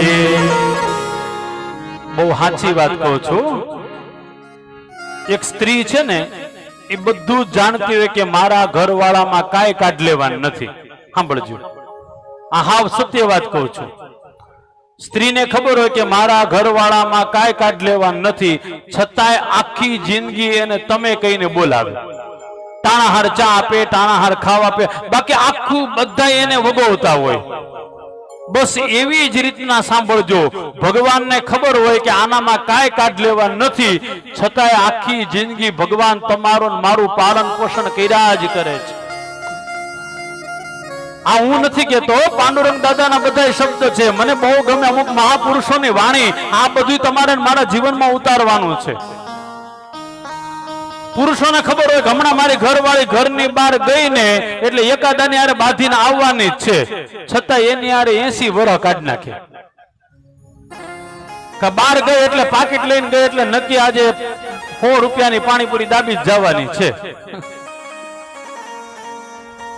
એ બહુ સાચી વાત કહું છું. એક સ્ત્રી છે ને એ બધું જ જાણતી હોય કે મારા ઘરવાળામાં કાંઈ કાઢ લેવાનું નથી. સાંભળજો, આ હાવ સત્ય વાત કહું છું. સ્ત્રીને ખબર હોય કે મારા ઘરવાળામાં કાંઈ કાઢ લેવાનું નથી, છતાંય આખી જિંદગી એને તમે કહીને બોલાવે. ટાણાહાર ચા આપે, ટાણાહાર ખાવા આપે, બાકી આખું બધા એને વગોવતા હોય. બસ એવી જ રીતના સાંભળજો, ભગવાનને ખબર હોય કે આનામાં કાંઈ કાઢ લેવાનું નથી, છતાંય આખી જિંદગી ભગવાન તમારું ને મારું પાલન પોષણ કર્યા જ કરે છે. આ હું નથી કેતો, પાંડુરંગ દાદાના બધા શબ્દ છે, મને બહુ ગમે. અમુક મહાપુરુષોની વાણી, આ બધું તમારે મારા જીવનમાં ઉતારવાનું છે. પુરુષોને ખબર હોય કે હમણાં મારી ઘરવાળી ઘરની બહાર ગઈ ને એટલે એકાદાની હારે બાંધીને આવવાની જ છે, છતાં એની હારે 80 વર્ષ કાઢી નાખે. બહાર ગઈ એટલે પાકીટ લઈને ગઈ એટલે નક્કી આજે 100 રૂપિયાની પાણીપુરી દાબી જ જવાની છે.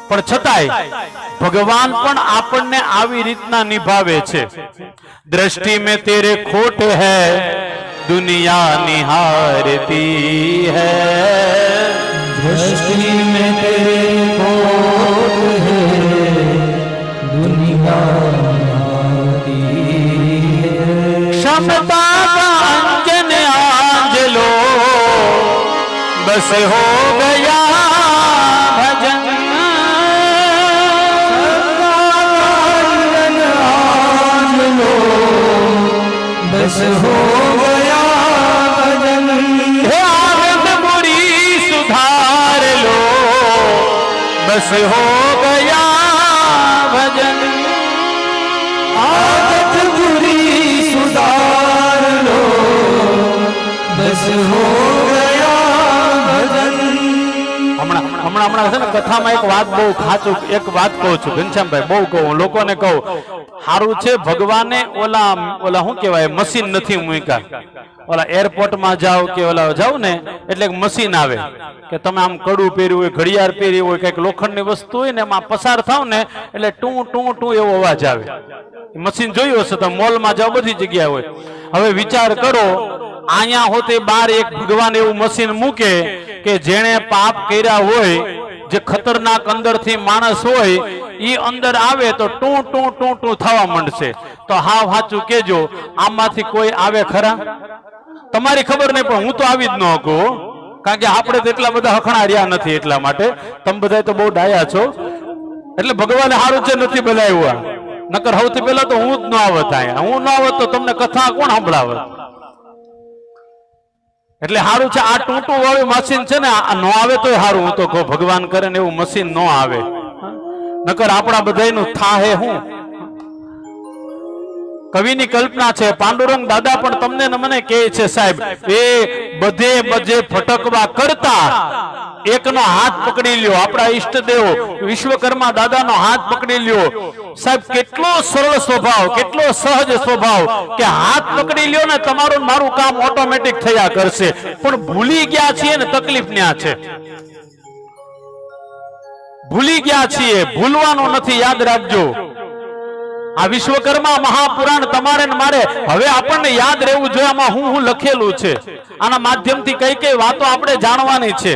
પણ છતાંય ભગવાન પણ આપણને આવી રીતના નિભાવે છે. દ્રષ્ટિ में तेरे खोट है दुनिया निहारती है, दृष्टि में तेरे खोट है दुनिया निहारती है. क्षमता का अंजन आंजलो बस हो गया भजन, बस हो गया भजन. हे आनंद बुरी सुधार लो बस हो गया भजन. आदत बुरी सुधार लो बस हो गया भजन. હમણાં છે ને કથામાં એક વાત બહુ ખાચું, એક વાત કહું છું ઘનશ્યામભાઈ, બહુ કહું લોકોને, કહું સારું છે ભગવાને ઓલા શું કહેવાય મશીન નથી મૂક્યા. ઓલા એરપોર્ટમાં જાઓ કે ઓલા જાવ ને એટલે એક મશીન આવે કે તમે આમ કડું પહેર્યું હોય, ઘડિયાળ પહેરી હોય, કઈક લોખંડની વસ્તુ હોય ને એમાં પસાર થાવ ને એટલે ટું ટું ટું એવો અવાજ આવે. મશીન જોયું હશે તમે, મોલમાં જાઓ બધી જગ્યાએ હોય. હવે વિચાર કરો, અહીંયા હોતે બાર એક ભગવાન એવું મશીન મૂકે કે જેણે પાપ કર્યા હોય, જે ખતરનાક અંદરથી માણસ હોય, ઈ અંદર આવે તો ટું ટું ટું ટું થવા માંડશે. તો હાવ સાચું કેજો, આમાંથી કોઈ આવે ખરા? તમારી ખબર નહીં, પણ હું તો આવી જ ન શકું, કારણ કે આપણે તો એટલા બધા હખણા રહ્યા નથી. એટલા માટે તમે બધા તો બહુ ડાયા છો, એટલે ભગવાને સારું છે નથી બોલાવ્યા. નકર સૌથી પહેલા તો હું જ ન આવત અહીંયા. હું ન આવત તો તમને કથા કોણ સાંભળાવત? એટલે સારું છે આ ટૂંટું વાળું મશીન છે ને, આ ન આવે તોય સારું. હું તો કહું ભગવાન કરે ને એવું મશીન ન આવે, નકર આપણા બધાયનું થાહે હું. કવિની કલ્પના છે, પાંડુરંગ દાદા પણ તમને ને મને કહે છે, સાહેબ એ બધે બધે ફટકવા કરતા એકનો હાથ પકડી લ્યો. આપણા ઈષ્ટદેવ વિશ્વકર્મા દાદાનો હાથ પકડી લ્યો. સાહેબ કેટલો સરળ સ્વભાવ, કેટલો સહજ સ્વભાવ કે હાથ પકડી લ્યો ને તમારું મારું કામ ઓટોમેટિક થયા કરશે. પણ ભૂલી ગયા છીએ ને તકલીફ ન્યા છે. ભૂલી ગયા છીએ, ભૂલવાનું નથી, યાદ રાખજો. આ વિશ્વકર્મા મહાપુરાણ તમારે ને મારે હવે આપણને યાદ રહેવું જોઈએ. આમાં હું લખેલું છે, આના માધ્યમથી કઈ કઈ વાતો આપણે જાણવાની છે.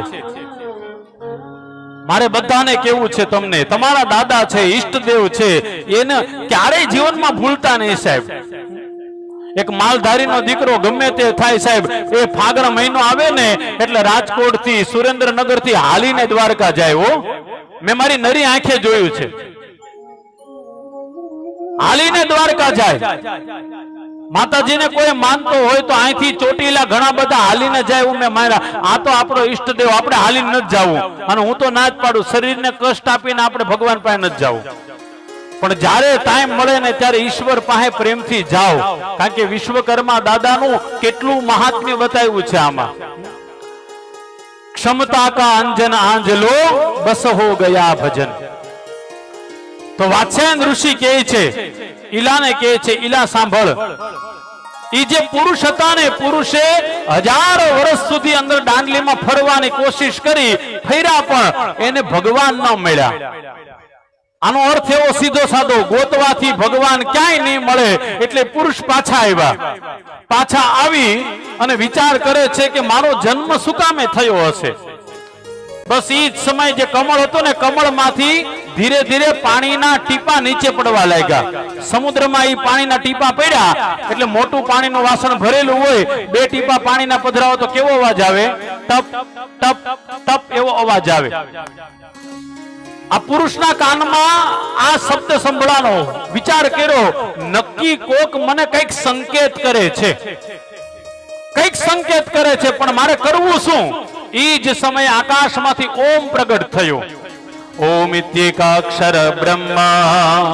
મારે બધાને કેવું છે, તમને તમારા દાદા છે, ઈષ્ટદેવ છે, એને ક્યારેય જીવનમાં ભૂલતા નહીં સાહેબ. એક માલધારીનો દીકરો ગમે તે થાય સાહેબ, એ ફાગણ મહિનો આવે ને એટલે રાજકોટ થી સુરેન્દ્રનગર થી હાલીને દ્વારકા જાય. હો, મેં મારી નરી આંખે જોયું છે, હાલીને દ્વારકા જાય. માતાજીને કોઈ માનતો હોય તો અહીંથી ચોટીલા ઘણા બધા હાલીને જાય. હું મેં માર્યા. આ તો આપણો ઈષ્ટદેવ, આપણે હાલીને નથી જવું. અને હું તો ના જ પાડું, શરીરને કષ્ટ આપીને આપણે ભગવાન પાસે નથી જવું. પણ જ્યારે ટાઈમ મળે ને ત્યારે ઈશ્વર પાસે પ્રેમથી જાઓ, કારણ કે વિશ્વકર્મા દાદાનું કેટલું મહાત્મ્ય બતાવ્યું છે આમાં. ક્ષમતા કા અંજન આંજલો બસ હો ગયા ભજન. તો વાત્સ્યાયન ઋષિ કહે છે, ઈલાને કહે છે, ઈલા સાંભળ, ઈ જે પુરુષ હતા ને, પુરુષે હજારો વર્ષ સુધી અંદર દાંડલીમાં ફરવાની કોશિશ કરી, ફર્યા પણ એને ભગવાન ન મળ્યા. આનો અર્થ એવો સીધો સાધો, ગોતવાથી ભગવાન ક્યાંય નહીં મળે એટલે પુરુષ પાછા આવ્યા. પાછા આવી અને વિચાર કરે છે કે મારો જન્મ શું કામે થયો હશે. બસ એ જ સમય જે કમળ હતો ને, કમળમાંથી ધીરે ધીરે પાણીના ટીપા નીચે પડવા લાગ્યા. સમુદ્રમાં એ પાણીના ટીપા પડ્યા એટલે મોટું પાણીનું વાસણ ભરેલું હોય, બે ટીપા પાણીના પધરાવો તો કેવો અવાજ આવે? ટપ ટપ ટપ એવો અવાજ આવે. આ પુરુષના કાનમાં આ શબ્દ સંભળાનો. વિચાર કર્યો, નક્કી કોક મને કઈક સંકેત કરે છે, કઈક સંકેત કરે છે, પણ મારે કરવું શું? એ જ સમયે આકાશમાંથી ઓમ પ્રગટ થયો. ઓમ ઇત્યેકાક્ષર બ્રહ્મા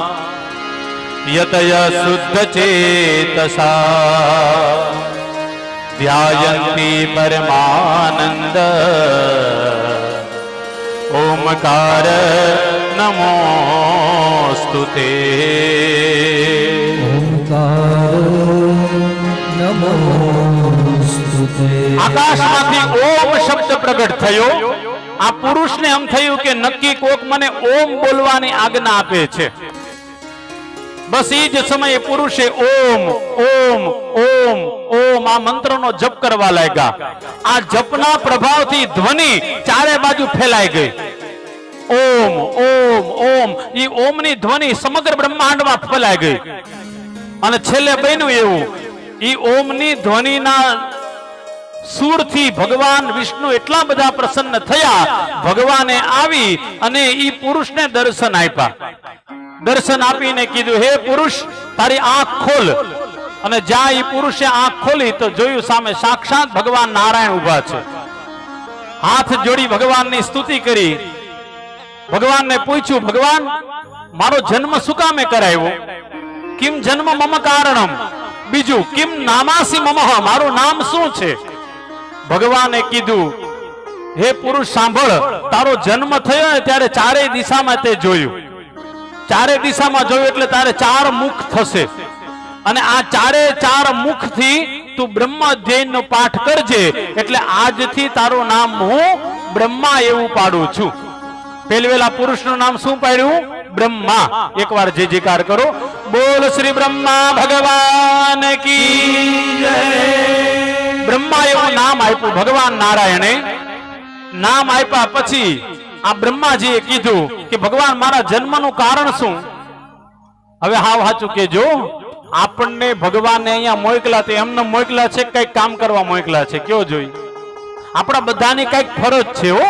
યતય શુદ્ધ ચેતસા ધ્યાયન્તિ પરમાનંદ ઓમકાર નમોસ્તુતે. આકાશમાંથી ઓમ શબ્દ પ્રગટ થયો. આ પુરુષને એમ થયું કે નક્કી કોક મને ઓમ બોલવાની આજ્ઞા આપે છે. બસ એ જ સમયે પુરુષે ઓમ ઓમ ઓમ ઓમ આ મંત્રનો જપ કરવા લાગ્યા. આ જપના પ્રભાવથી ધ્વનિ ચારે બાજુ ફેલાઈ ગઈ. ઓમ ઓમ ઓમ એ ઓમની ધ્વનિ સમગ્ર બ્રહ્માંડમાં ફેલાઈ ગઈ. અને છેલ્લે બન્યું એવું, એ ઓમની ધ્વનિના સુરથી ભગવાન વિષ્ણુ એટલા બધા પ્રસન્ન થયા, ભગવાને આવી અને ઈ પુરુષને દર્શન આપ્યા. દર્શન આપીને કીધું, હે પુરુષ, તારી આંખ ખોલ. અને જ્યાં ઈ પુરુષે આંખ ખોલી તો જોયું સામે સાક્ષાત ભગવાન નારાયણ ઉભા છે. હાથ જોડી ભગવાનની સ્તુતિ કરી. ભગવાનને પૂછ્યું, ભગવાન, મારો જન્મ શું કામે કરાવ્યો? કિમ જન્મ મમ કારણમ. બીજું, કિમ નામાસી મમ, મારું નામ શું છે? ભગવાને કીધું, હે પુરુષ સાંભળ, તારો જન્મ થયો ને ત્યારે ચારેય દિશામાં તે જોયું. ચારે દિશામાં જોયું એટલે તારે ચાર મુખ થશે. અને આ ચારે ચાર મુખથી તું બ્રહ્મ અધ્યયનનો પાઠ કરજે, એટલે આજથી તારું નામ હું બ્રહ્મા એવું પાડું છું. પહેલવેલા પુરુષનું નામ શું પાડ્યું? બ્રહ્મા. એકવાર જય જયકાર કરો. બોલ શ્રી બ્રહ્મા ભગવાન કી જય. બ્રહ્મા એવું નામ આપ્યું ભગવાન નારાયણે. નામ આપ્યા પછી આ બ્રહ્માજીએ કીધું કે ભગવાન, મારા જન્મનું કારણ શું? હવે હાવ સાચું કેજો, આપણને ભગવાનને અહીંયા મોકલા તે એમને મોકલા છે, કઈક કામ કરવા મોકલા છે? કયો જોઈ? આપણા બધાની કઈક ફરજ છે. હો,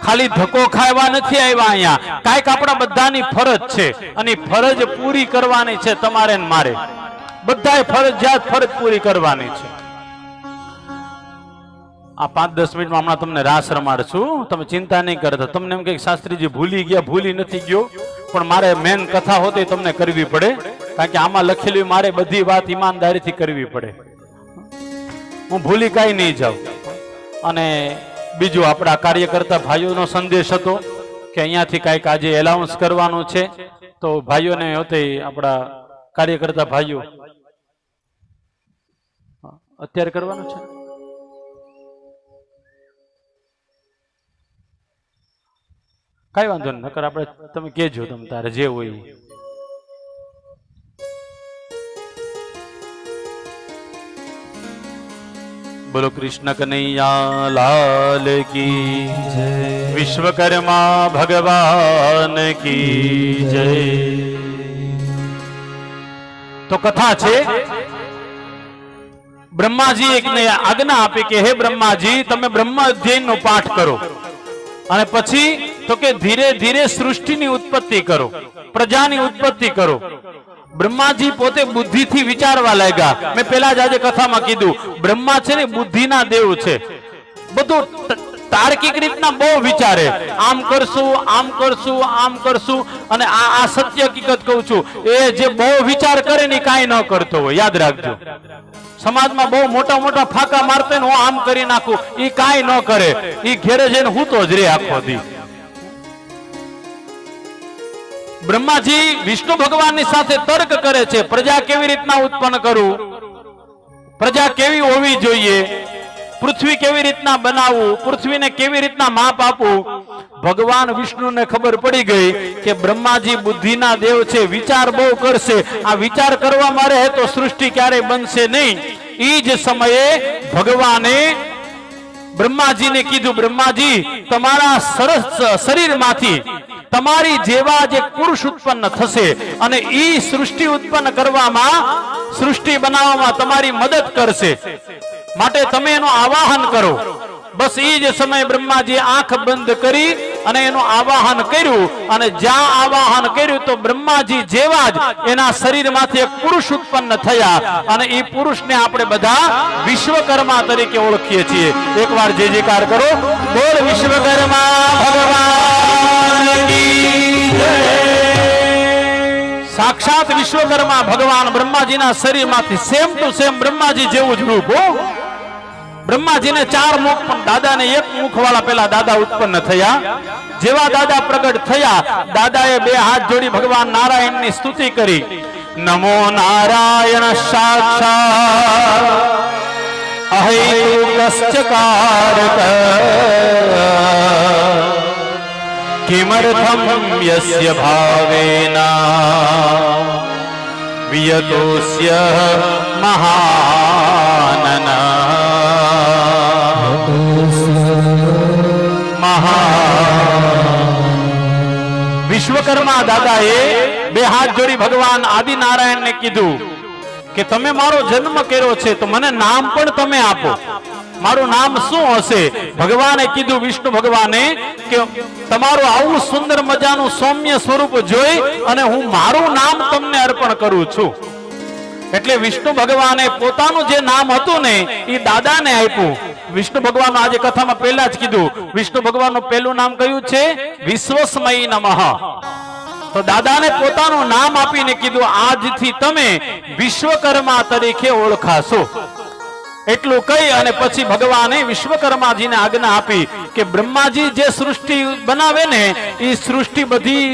ખાલી ધક્કો ખાવા નથી આવ્યા અહીંયા. કઈક આપણા બધાની ફરજ છે અને ફરજ પૂરી કરવાની છે. તમારે ને મારે બધાએ ફરજિયાત ફરજ પૂરી કરવાની છે. આ 5-10 મિનિટમાં હમણાં તમને રાસ રમાડશું, તમે ચિંતા નહીં કરતા. તમને એમ કે શાસ્ત્રીજી ભૂલી ગયા, ભૂલી નથી ગયો, પણ મારે મેન કથા હોતી તમને કરવી પડે, કારણ કે આમાં લખેલી મારે બધી વાત ઈમાનદારીથી કરવી પડે. હું ભૂલી કાંઈ નહીં જાઉં. અને બીજું, આપણા કાર્યકર્તા ભાઈઓનો સંદેશ હતો કે અહીંયાથી કાંઈક આજે એલાઉન્સ કરવાનું છે, તો ભાઈઓને હોતે આપણા કાર્યકર્તા ભાઈઓ અત્યારે કરવાનું છે. કઈ વાંધો નહીં, નકર આપણે તમે કેજો, તમે તારે જે હોય. બોલો કૃષ્ણ કનૈયા લાલ કી જય. વિશ્વકર્મા ભગવાન કી જય. તો કથા છે, બ્રહ્માજી એકને આજ્ઞા આપી કે હે બ્રહ્માજી, તમે બ્રહ્મ અધ્યયનનો પાઠ કરો અને પછી તો કે ધીરે ધીરે સૃષ્ટિની ઉત્પત્તિ કરો, પ્રજાની ઉત્પત્તિ કરો. બ્રહ્માજી પોતે બુદ્ધિથી વિચારવા લાગ્યા. મેં પેલા જ આજે કથામાં કીધું, બ્રહ્મા છે ને બુદ્ધિના દેવ છે. બધું તાર્કિક રીતના બહુ વિચારે, આમ કરશું, આમ કરશું, આમ કરશું. અને આ સત્ય હકીકત કહું છું, એ જે બહુ વિચાર કરે ને કાંઈ ન કરતો હોય. યાદ રાખજો, સમાજમાં બહુ મોટા મોટા ફાંકા મારતો ને હું આમ કરી નાખું, એ કાંઈ ન કરે. એ ઘેરે જઈને હું તો જ રે આખો દી. બ્રહ્માજી વિષ્ણુ ભગવાનની સાથે તર્ક કરે છે, પ્રજા કેવી રીતના ઉત્પન્ન કરું, પ્રજા કેવી હોવી જોઈએ, પૃથ્વી કેવી રીતના બનાવવું, પૃથ્વીને કેવી રીતના માપ આપવું. ભગવાન વિષ્ણુને ખબર પડી ગઈ કે બ્રહ્માજી બુદ્ધિના દેવ છે, વિચાર બહુ કરશે, આ વિચાર કરવામાં રહે તો સૃષ્ટિ ક્યારેય બનશે નહીં. એ જ સમયે ભગવાને બ્રહ્માજીને કીધું, બ્રહ્માજી તમારા સરસ શરીરમાંથી તમારી જેવા જ એક પુરુષ ઉત્પન્ન થશે અને એ સૃષ્ટિ ઉત્પન્ન કરવામાં, સૃષ્ટિ બનાવવામાં તમારી મદદ કરશે, માટે તમે એનું આવાહન કરો. બસ એ જ સમયે બ્રહ્માજી આંખ બંધ કરી અને એનું આવાહન કર્યું, અને જ્યાં આવાહન કર્યું તો બ્રહ્માજી જેવા જ એના શરીરમાંથી એક પુરુષ ઉત્પન્ન થયા, અને એ પુરુષને આપણે બધા વિશ્વકર્મા તરીકે ઓળખીએ છીએ. એકવાર જય જયકાર કરો, બોલ વિશ્વકર્મા ભગવાન કી જય. સાક્ષાત વિશ્વકર્મા ભગવાન બ્રહ્માજીના શરીરમાંથી સેમ ટુ સેમ બ્રહ્માજી જેવું જ રૂપ. બ્રહ્માજીને 4 મુખ, પણ દાદાને 1 મુખ વાળા પેલા દાદા ઉત્પન્ન થયા. જેવા દાદા પ્રગટ થયા, દાદાએ 2 હાથ જોડી ભગવાન નારાયણની સ્તુતિ કરી. નમો નારાયણ સાક્ષાત અહૈતુકશ્ચકારક કિમર્થમ યસ્ય ભાવેના વિયતોસ્ય મહાનના. વિશ્વકર્મા દાદાએ 2 હાથ જોડી ભગવાન આદિનારાયણને કીધું કે તમે મારો જન્મ કર્યો છે તો મને નામ પણ તમે આપો. મારું નામ શું હશે? ભગવાને કીધું, વિષ્ણુ ભગવાને, કે તમારું આવું સુંદર મજાનું સૌમ્ય સ્વરૂપ જોઈ અને હું મારું નામ તમને અર્પણ કરું છું. એટલે વિષ્ણુ ભગવાને પોતાનું જે નામ હતું ને એ દાદાને આપ્યું. વિષ્ણુ ભગવાન આજે કથામાં પહેલા જ કીધું, વિષ્ણુ ભગવાનનું પહેલું નામ કયું છે? વિશ્વસ્મયી નમઃ. તો દાદાને પોતાનું નામ આપીને કીધું, આજથી તમે વિશ્વકર્મા તરીકે ઓળખાશો. એટલું કહી અને પછી ભગવાને વિશ્વકર્માજીને આજ્ઞા આપી કે બ્રહ્માજી જે સૃષ્ટિ બનાવે ને એ સૃષ્ટિ બધી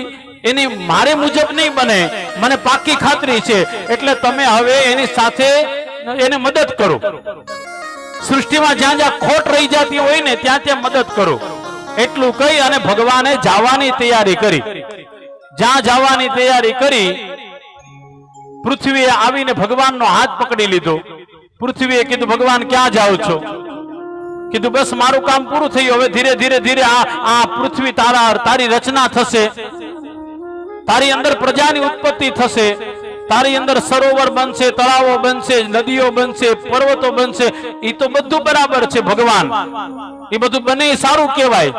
એની મારે મુજબ નહીં બને, મને પાકી ખાતરી છે, એટલે તમે હવે એની સાથે એને મદદ કરો. સૃષ્ટિમાં જ્યાં જ્યાં ખોટ રહી જતી હોય ને ત્યાં ત્યાં મદદ કરો. એટલું કહી અને ભગવાને જવાની તૈયારી કરી. જ્યાં જવાની તૈયારી કરી, પૃથ્વીએ આવીને ભગવાનનો હાથ પકડી લીધો. પૃથ્વીએ કીધું, ભગવાન ક્યાં જાઓ છો? કીધું, બસ મારું કામ પૂરું થયું, હવે ધીરે ધીરે ધીરે આ પૃથ્વી તારી રચના થશે, તારી અંદર પ્રજાની ઉત્પત્તિ થશે, તારી અંદર સરોવર બનશે, તળાવો બનશે, નદીઓ બનશે, પર્વતો બનશે. એ તો બધું બરાબર છે ભગવાન, એ બધું બને એ સારું કહેવાય,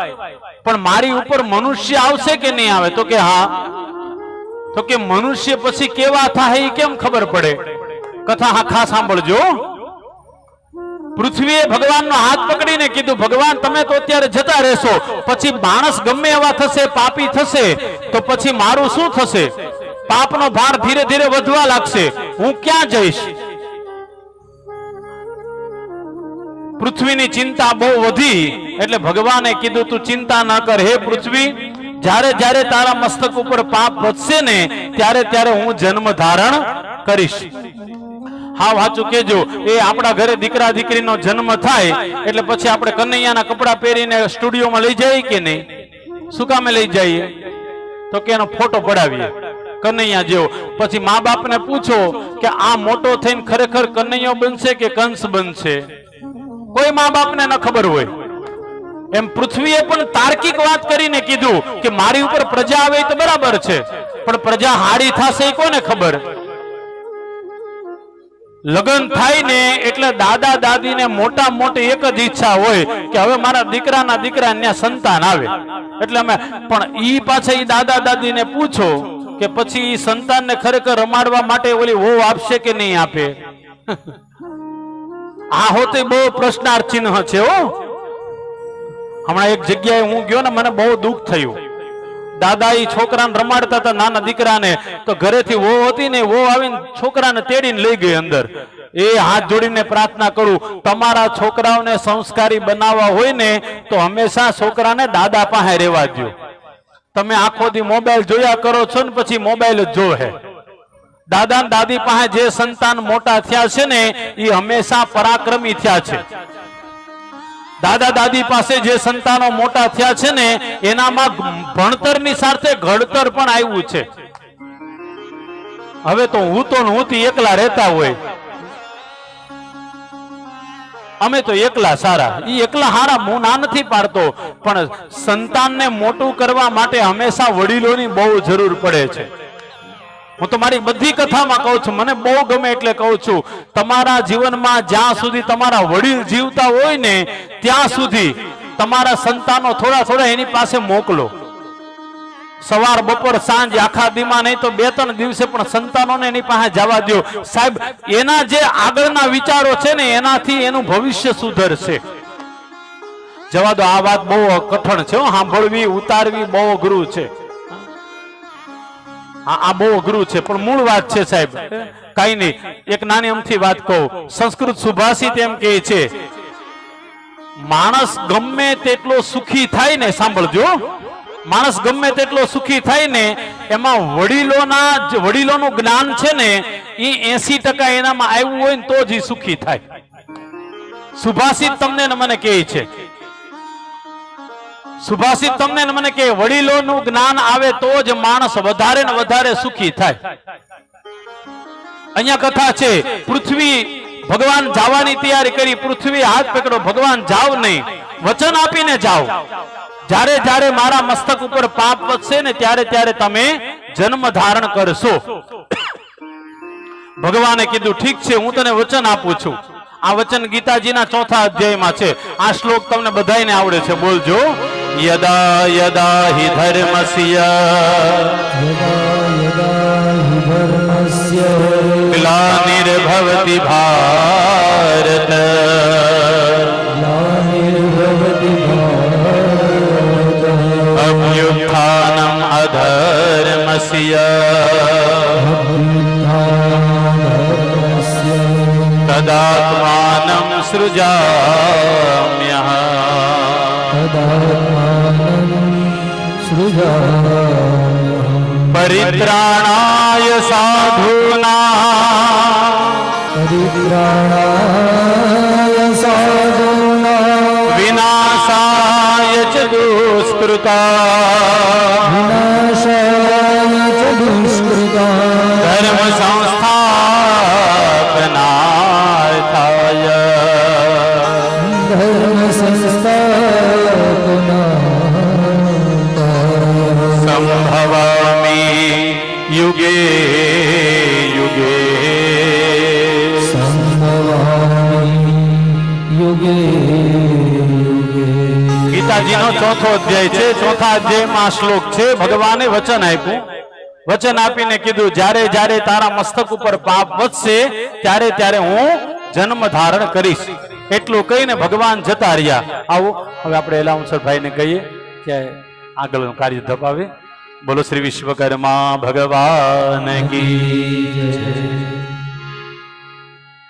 પણ મારી ઉપર મનુષ્ય આવશે કે નહીં આવે? તો કે હા. તો કે મનુષ્ય પછી કેવા થાય એ કેમ ખબર પડે? કથા આખા સાંભળજો. પૃથ્વીએ ભગવાનનો હાથ પકડીને કીધું, ભગવાન તમે તો અત્યારે જતા રહેશો, પછી માણસ ગમે એવા થશે, પાપી થશે, તો પછી મારું શું થશે? પાપનો ભાર ધીરે ધીરે વધવા લાગશે, હું ક્યાં જઈશ? પૃથ્વીની ચિંતા બહુ વધી, એટલે ભગવાને કીધું, તું ચિંતા ન કર હે પૃથ્વી, જ્યારે જ્યારે તારા મસ્તક ઉપર પાપ વધશે ને ત્યારે ત્યારે હું જન્મ ધારણ કરીશ. હા વાંચું કેજો, એ આપણા ઘરે દીકરા દીકરીનો જન્મ થાય એટલે પછી આપણે કનૈયાના કપડા પહેરીને સ્ટુડિયોમાં લઈ જઈએ કે નહીં? શું કામે લઈ જઈએ? તો કે એનો ફોટો પડાવીએ કનૈયા જેવો. પછી મા બાપને પૂછો કે આ મોટો થઈને ખરેખર કનૈયો બનશે કે કંસ બનશે? કોઈ મા બાપને ન ખબર હોય. એમ પૃથ્વીએ પણ તાર્કિક વાત કરીને કીધું કે મારી ઉપર પ્રજા આવે તો બરાબર છે, પણ પ્રજા હારી થશે એ કોને ખબર? લગ્ન થાય ને એટલે દાદા દાદીને મોટા મોટી એક જ ઈચ્છા હોય કે હવે મારા દીકરાના દીકરા ત્યાં સંતાન આવે. એટલે અમે પણ ઈ પાછા ઈ દાદા દાદીને પૂછો કે પછી ઈ સંતાનને ખરેખર રમાડવા માટે ઓલી વહુ આપશે કે નહીં આપે? આ હોતે બહુ પ્રશ્નાર્થ ચિહ્ન છે. હમણાં એક જગ્યાએ હું ગયો ને, મને બહુ દુઃખ થયું. દાદા ઈ છોકરાને રમાડતા હતા, નાના દીકરાને, તો ઘરેથી વહુ હતી ને, વહુ આવીને છોકરાને તેડીને લઈ ગઈ અંદર. એ હાથ જોડીને પ્રાર્થના કરું, તમારા છોકરાઓને સંસ્કારી બનાવવા હોય ને તો હંમેશા છોકરાને દાદા પાસે રહેવા દો. તમે આખો દી મોબાઈલ જોયા કરો છો ને પછી મોબાઈલ જ જોવે. દાદા ને દાદી પાસે જે સંતાન મોટા થયા છે ને એ હંમેશા પરાક્રમી થયા છે. દાદા દાદી પાસે જે સંતાનો મોટા થયા છે ને એનામાં ભણતરની સાથે ઘડતર પણ આવ્યું છે. હવે તો હું એકલા રહેતા હોય, અમે તો એકલા સારા. ઈ એકલા હારા હું ના નથી પાડતો, પણ સંતાનને મોટું કરવા માટે હંમેશા વડીલોની બહુ જરૂર પડે છે. હું તો મારી બધી કથામાં કહું છું, મને બહુ ગમે એટલે કહું છું, તમારા જીવનમાં જ્યાં સુધી તમારા વડીલ જીવતા હોય ને ત્યાં સુધી તમારા સંતાનો થોડા થોડા એની પાસે મોકલો. સવાર બપોર સાંજ આખા દીમાં નહીં તો 2-3 દિવસે પણ સંતાનોને એની પાસે જવા દો. સાહેબ, એના જે આગળના વિચારો છે ને એનાથી એનું ભવિષ્ય સુધરશે. જવા દો, આ વાત બહુ કઠણ છે, સાંભળવી ઉતારવી બહુ અઘરું છે. આ બહુ અઘરું છે, પણ મૂળ વાત છે સાહેબ. કઈ નહીં, એક નાની અમથી વાત કહું. સંસ્કૃત સુભાષિત એમ કહે છે, માણસ ગમે તેટલો સુખી થાય ને, સાંભળજો, માણસ ગમે તેટલો સુખી થાય ને એમાં વડીલોનું જ્ઞાન છે ને એ 80% એનામાં આવ્યું હોય ને તો જ સુખી થાય. સુભાષિત તમને ને મને કહે છે, સુભાષિત તમને ને મને કહે વડીલોનું જ્ઞાન આવે તો જ માણસ વધારે ને વધારે સુખી થાય. અહીંયા કથા છે, પૃથ્વી ભગવાન જવાની તૈયારી કરી, પૃથ્વી હાથ પકડો, ભગવાન જાવ નહીં, વચન આપીને જાઓ. જ્યારે જ્યારે મારા મસ્તક ઉપર પાપ વધશે ને ત્યારે ત્યારે તમે જન્મ ધારણ કરશો. ભગવાને કીધું ઠીક છે, હું તને વચન આપું છું. આ વચન ગીતાજીના 4થા અધ્યાયમાં છે. આ શ્લોક તમને બધાયને આવડે છે, બોલજો. યદા યદા હિ ધર્મસ્ય ગ્લાનિર્ભવતિ ભારત અભ્યુત્થાનમ અધર્મસ્ય તદાત્માનં સૃજામ્યહં પરિત્રાણાય સાધૂનાં વિનાશાય ચ દુષ્કૃતા ધર્મ સંસ્થાપનાર્થાય સંભવામિ યુગે યુગે ગીતાજીનો 4થો અધ્યાય છે. 4થા અધ્યાયમાં શ્લોક છે. ભગવાને વચન આપ્યું, વચન આપીને કીધું જ્યારે જ્યારે તારા મસ્તક ઉપર પાપ વધશે ત્યારે ત્યારે હું જન્મ ધારણ કરીશ. એટલું કહીને ભગવાન જતા રહ્યા. આવો હવે આપણે એલાઉન્સર ભાઈને કહીએ કે આગળનું કાર્ય ધપાવે. બોલો શ્રી વિશ્વકર્મા ભગવાન કી જય.